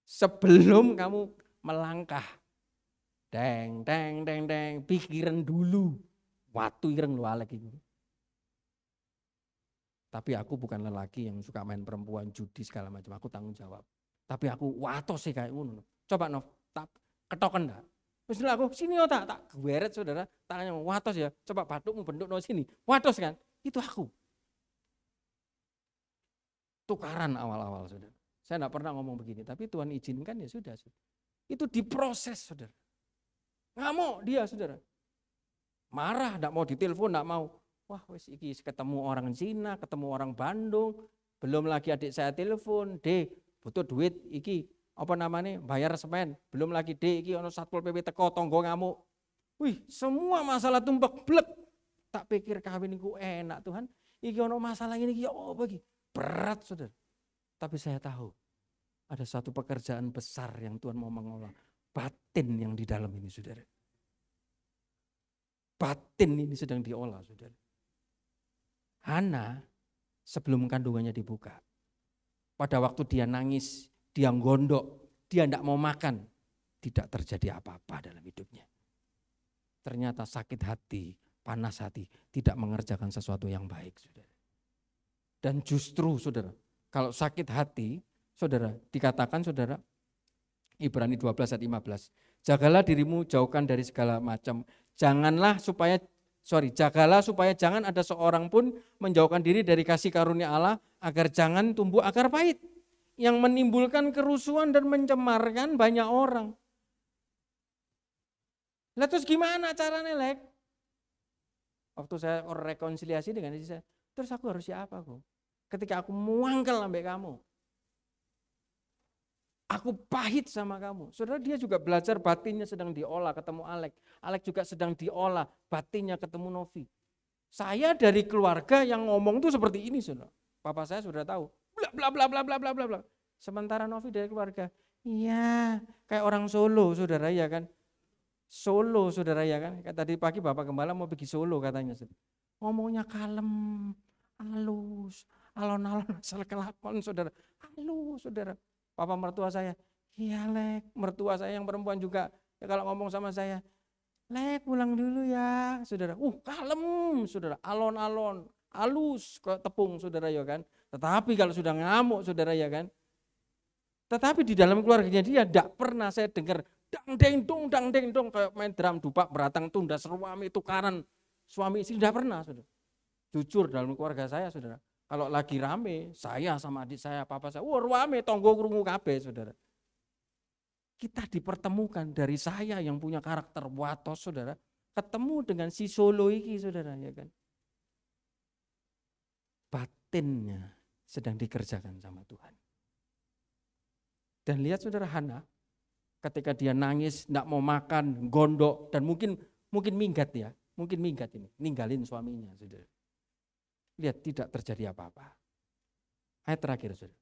Sebelum kamu melangkah, deng, pikiran dulu. Watu ireng lu alek itu. Tapi aku bukan lelaki yang suka main perempuan, judi segala macam. Aku tanggung jawab. Tapi aku watos sih kayak ngono. Coba Nov, tak ketoken enggak? Terus aku sini tak gweret saudara, tangannya watos ya. Coba batukmu bentuk no sini. Watos kan? Itu aku. Tukaran awal-awal saudara. Saya enggak pernah ngomong begini, tapi Tuhan izinkan ya sudah. Itu diproses saudara. Ngamuk dia saudara. Marah, enggak mau ditelepon, enggak mau. Wah wis iki ketemu orang Cina, ketemu orang Bandung. Belum lagi adik saya telepon, butuh duit iki. Apa namanya, bayar semen, belum lagi iki ono Satpol PP teko tonggo ngamuk. Wih, semua masalah tumpek blek. Tak pikir kawin iku enak Tuhan. Iki ono masalah ini iki apa iki? Berat saudara. Tapi saya tahu ada satu pekerjaan besar yang Tuhan mau mengolah. Batin yang di dalam ini saudara. Batin ini sedang diolah saudara. Hana sebelum kandungannya dibuka. Pada waktu dia nangis, dia gondok, dia tidak mau makan, tidak terjadi apa-apa dalam hidupnya. Ternyata sakit hati, panas hati, tidak mengerjakan sesuatu yang baik, saudara. Dan justru, saudara, kalau sakit hati, saudara, dikatakan, saudara, Ibrani 12 ayat 15, jagalah dirimu, jauhkan dari segala macam, jagalah supaya jangan ada seorang pun menjauhkan diri dari kasih karunia Allah, agar jangan tumbuh akar pahit yang menimbulkan kerusuhan dan mencemarkan banyak orang. Lah terus gimana caranya, Lek? Waktu saya rekonsiliasi dengan istri saya, terus aku harus siapa kok? Ketika aku muangkel sampai kamu. Aku pahit sama kamu. Saudara, dia juga belajar, batinnya sedang diolah, ketemu Alek. Alek juga sedang diolah, batinnya ketemu Novi. Saya dari keluarga yang ngomong tuh seperti ini, saudara. Papa saya sudah tahu. Bla bla bla bla bla bla bla. Sementara Novi dari keluarga, iya, kayak orang Solo, saudara, ya kan? Solo, saudara, ya kan? Kayak tadi pagi Bapak Gembala mau pergi Solo katanya. Ngomongnya kalem, halus, alon-alon asal kelakon, saudara. Halus, saudara. Papa mertua saya, iya Lek, mertua saya yang perempuan juga. Ya, kalau ngomong sama saya, Lek pulang dulu ya, saudara. Kalem, saudara, alon-alon. Halus kok tepung saudara ya kan. Tetapi kalau sudah ngamuk saudara ya kan. Tetapi di dalam keluarganya dia tidak pernah saya dengar dang deng dong kayak main drum dupak beratang tunda suami tukaran suami istri, tidak pernah saudara. Jujur dalam keluarga saya saudara. Kalau lagi rame saya sama adik saya papa saya, rame tonggo krungu kabeh saudara. Kita dipertemukan dari saya yang punya karakter watos saudara, ketemu dengan si Solo iki saudara ya kan. Batinnya sedang dikerjakan sama Tuhan. Dan lihat saudara Hana, ketika dia nangis, tidak mau makan, gondok, dan mungkin minggat ya, mungkin minggat ini, ninggalin suaminya saudara. Lihat tidak terjadi apa-apa. Ayat terakhir saudara,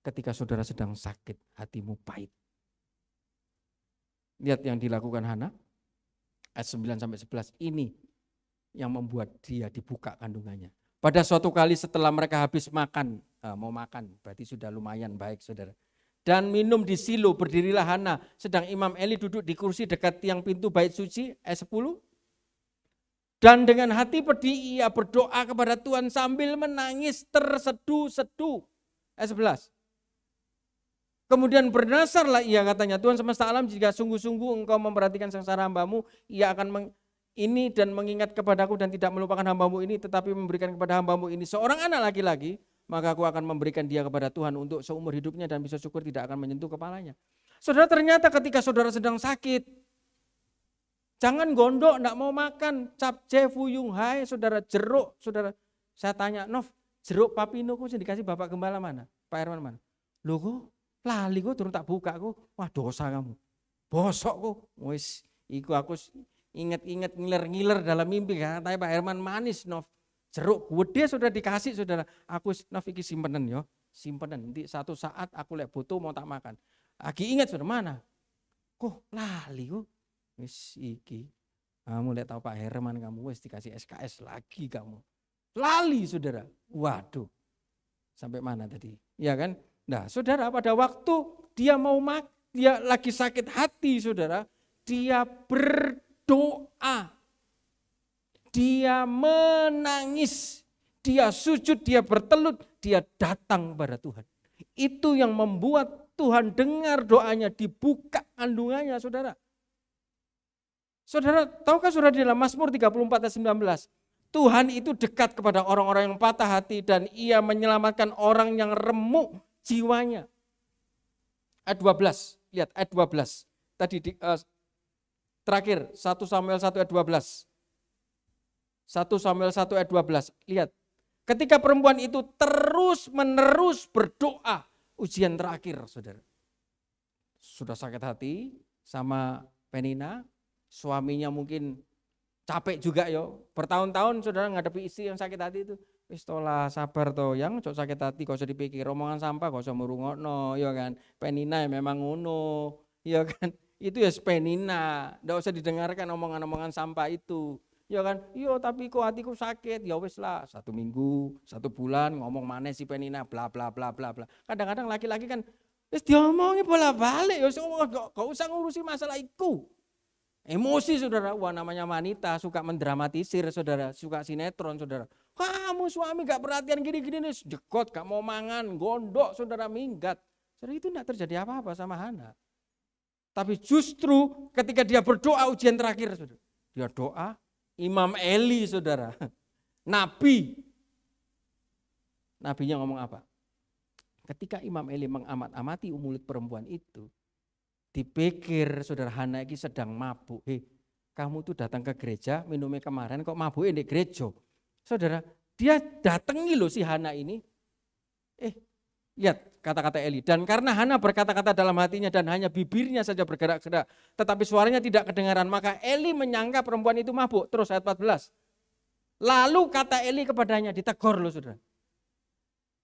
ketika saudara sedang sakit, hatimu pahit. Lihat yang dilakukan Hana, ayat 9-11, ini yang membuat dia dibuka kandungannya. Pada suatu kali setelah mereka habis makan, mau makan, berarti sudah lumayan baik saudara. Dan minum di Silo, berdirilah Hana, sedang Imam Eli duduk di kursi dekat tiang pintu bait suci, ayat 10. Dan dengan hati pedih ia berdoa kepada Tuhan sambil menangis terseduh-seduh, ayat 11. Kemudian bernasarlah ia katanya, Tuhan semesta alam, jika sungguh-sungguh engkau memperhatikan sengsara hambamu, ia akan ini dan mengingat kepadaku dan tidak melupakan hambamu ini, tetapi memberikan kepada hambamu ini seorang anak laki-laki, maka aku akan memberikan dia kepada Tuhan untuk seumur hidupnya dan bisa syukur tidak akan menyentuh kepalanya. Saudara, ternyata ketika saudara sedang sakit, jangan gondok, tidak mau makan, capce, fuyung, hai, saudara, jeruk, saudara. Saya tanya, Nov, jeruk papino ku dikasih Bapak Gembala mana? Pak Herman mana? Loh kok, lali kok turun tak buka kok, wah dosa kamu. Bosok kok, wis, iku aku ingat-ingat ngiler-ngiler dalam mimpi, katanya Pak Herman manis, Nov. Jeruk gede sudah dikasih saudara, aku Nov iki simpenan yo, simpenan. Nanti satu saat aku lek butuh mau tak makan. Lagi ingat sudah mana? Kok lali kok? Wis iki. Kamu lihat tahu Pak Herman kamu wis dikasih SKS lagi kamu. Lali saudara. Waduh. Sampai mana tadi? Ya kan? Nah saudara pada waktu dia dia lagi sakit hati saudara. Dia berdoa. Dia menangis. Dia sujud, dia bertelut. Dia datang pada Tuhan. Itu yang membuat Tuhan dengar doanya, dibuka kandungannya saudara. Saudara, tahukah saudara di dalam Mazmur 34 ayat 19? Tuhan itu dekat kepada orang-orang yang patah hati dan ia menyelamatkan orang yang remuk jiwanya. Ayat 12, lihat ayat 12. Tadi terakhir 1 Samuel 1 ayat 12. 1 Samuel 1 ayat 12, lihat. Ketika perempuan itu terus menerus berdoa, ujian terakhir saudara. Sudah sakit hati sama Penina, suaminya mungkin capek juga yo. Bertahun-tahun saudara ngadepi istri yang sakit hati itu. Wis tolah sabar to, yang cok sakit hati kok usah dipikir, omongan sampah kok usah merungokno, ya kan. Penina memang ngono, ya kan. Itu ya Penina, ndak usah didengarkan omongan-omongan sampah itu. Ya kan, iya tapi kok hatiku sakit, ya wis lah 1 minggu, 1 bulan ngomong maneh si Penina bla bla bla bla bla. Kadang-kadang laki-laki kan wis diomongi bola-balik, ya gak usah ngurusi masalah itu. Emosi saudara, wah namanya wanita suka mendramatisir saudara, suka sinetron saudara. Kamu suami gak perhatian gini-gini nih, jekot gak mau mangan, gondok saudara minggat. Saudara itu tidak terjadi apa-apa sama Hana. Tapi justru ketika dia berdoa ujian terakhir saudara, dia doa. Imam Eli saudara, nabinya ngomong apa? Ketika Imam Eli mengamat-amati mulut perempuan itu, dipikir saudara Hana ini sedang mabuk. Kamu tuh datang ke gereja minumnya kemarin kok mabuknya di gereja. Saudara, dia datangi loh si Hana ini. Lihat kata-kata Eli. Dan karena Hana berkata-kata dalam hatinya dan hanya bibirnya saja bergerak-gerak, tetapi suaranya tidak kedengaran, maka Eli menyangka perempuan itu mabuk. Terus ayat 14. Lalu kata Eli kepadanya, ditegur loh saudara.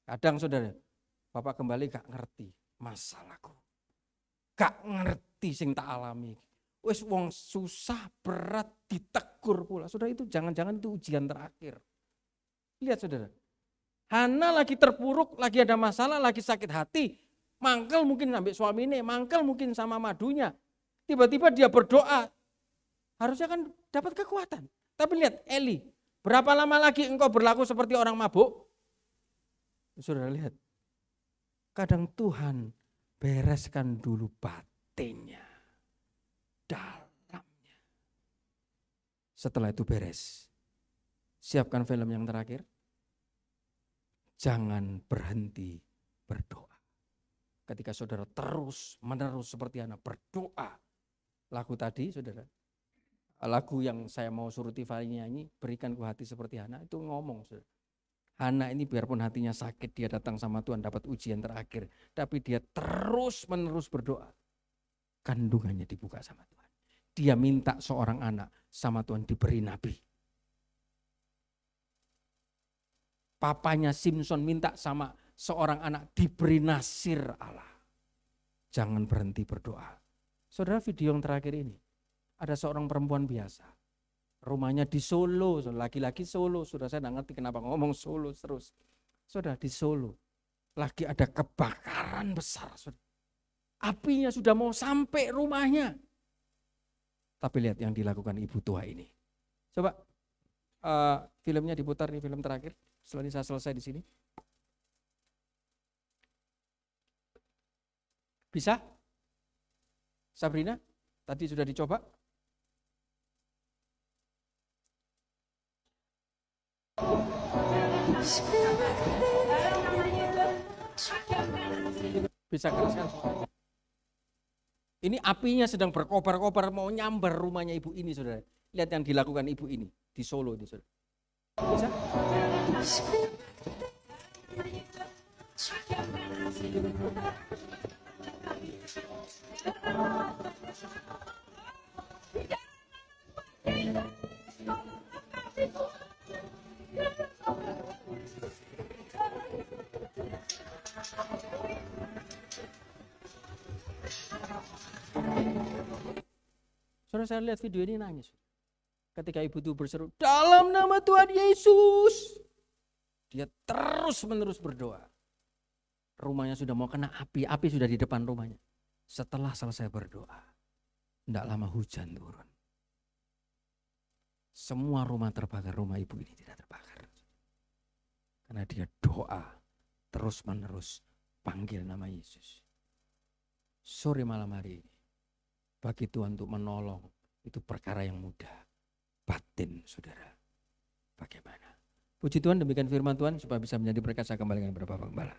Kadang saudara, Bapak kembali gak ngerti masalahku. Gak ngerti sing tak alami. Wes wong susah berat ditegur pula. Saudara itu jangan-jangan itu ujian terakhir. Lihat saudara. Hana lagi terpuruk, lagi ada masalah, lagi sakit hati. Mangkel mungkin sampai suaminya, mangkel mungkin sama madunya. Tiba-tiba dia berdoa, harusnya kan dapat kekuatan. Tapi lihat Eli, berapa lama lagi engkau berlaku seperti orang mabuk? Saudara lihat, kadang Tuhan bereskan dulu batinnya, dalamnya. Setelah itu beres, siapkan film yang terakhir. Jangan berhenti berdoa. Ketika saudara terus menerus seperti Hana berdoa. Lagu tadi saudara, lagu yang saya mau suruh Tifani nyanyi, berikan ku hati seperti Hana, itu ngomong saudara. Hana ini biarpun hatinya sakit, dia datang sama Tuhan dapat ujian terakhir. Tapi dia terus menerus berdoa. Kandungannya dibuka sama Tuhan. Dia minta seorang anak sama Tuhan diberi nabi. Papanya Simpson minta sama seorang anak diberi nasir Allah. Jangan berhenti berdoa. Saudara, video yang terakhir ini, ada seorang perempuan biasa. Rumahnya di Solo, laki-laki Solo. Saudara, saya tidak ngerti kenapa ngomong Solo terus. Saudara, di Solo lagi ada kebakaran besar. Saudara. Apinya sudah mau sampai rumahnya. Tapi lihat yang dilakukan ibu tua ini. Coba filmnya diputar nih, film terakhir. Setelah ini saya selesai di sini. Bisa? Sabrina, tadi sudah dicoba? Bisa keraskan? Ini apinya sedang berkobar-kobar mau nyambar rumahnya ibu ini, saudara. Lihat yang dilakukan ibu ini di Solo ini, saudara. Bisa? saya lihat video ini nangis. Ketika ibu itu berseru, dalam nama Tuhan Yesus. Dia terus-menerus berdoa. Rumahnya sudah mau kena api sudah di depan rumahnya. Setelah selesai berdoa, tidak lama hujan turun. Semua rumah terbakar, rumah ibu ini tidak terbakar. Karena dia doa terus-menerus panggil nama Yesus. Sore malam hari ini, bagi Tuhan untuk menolong, itu perkara yang mudah. Batin, saudara. Bagaimana? Puji Tuhan, demikian firman Tuhan supaya bisa menjadi berkat. Saya kembalikan kepada Bapak Gembala.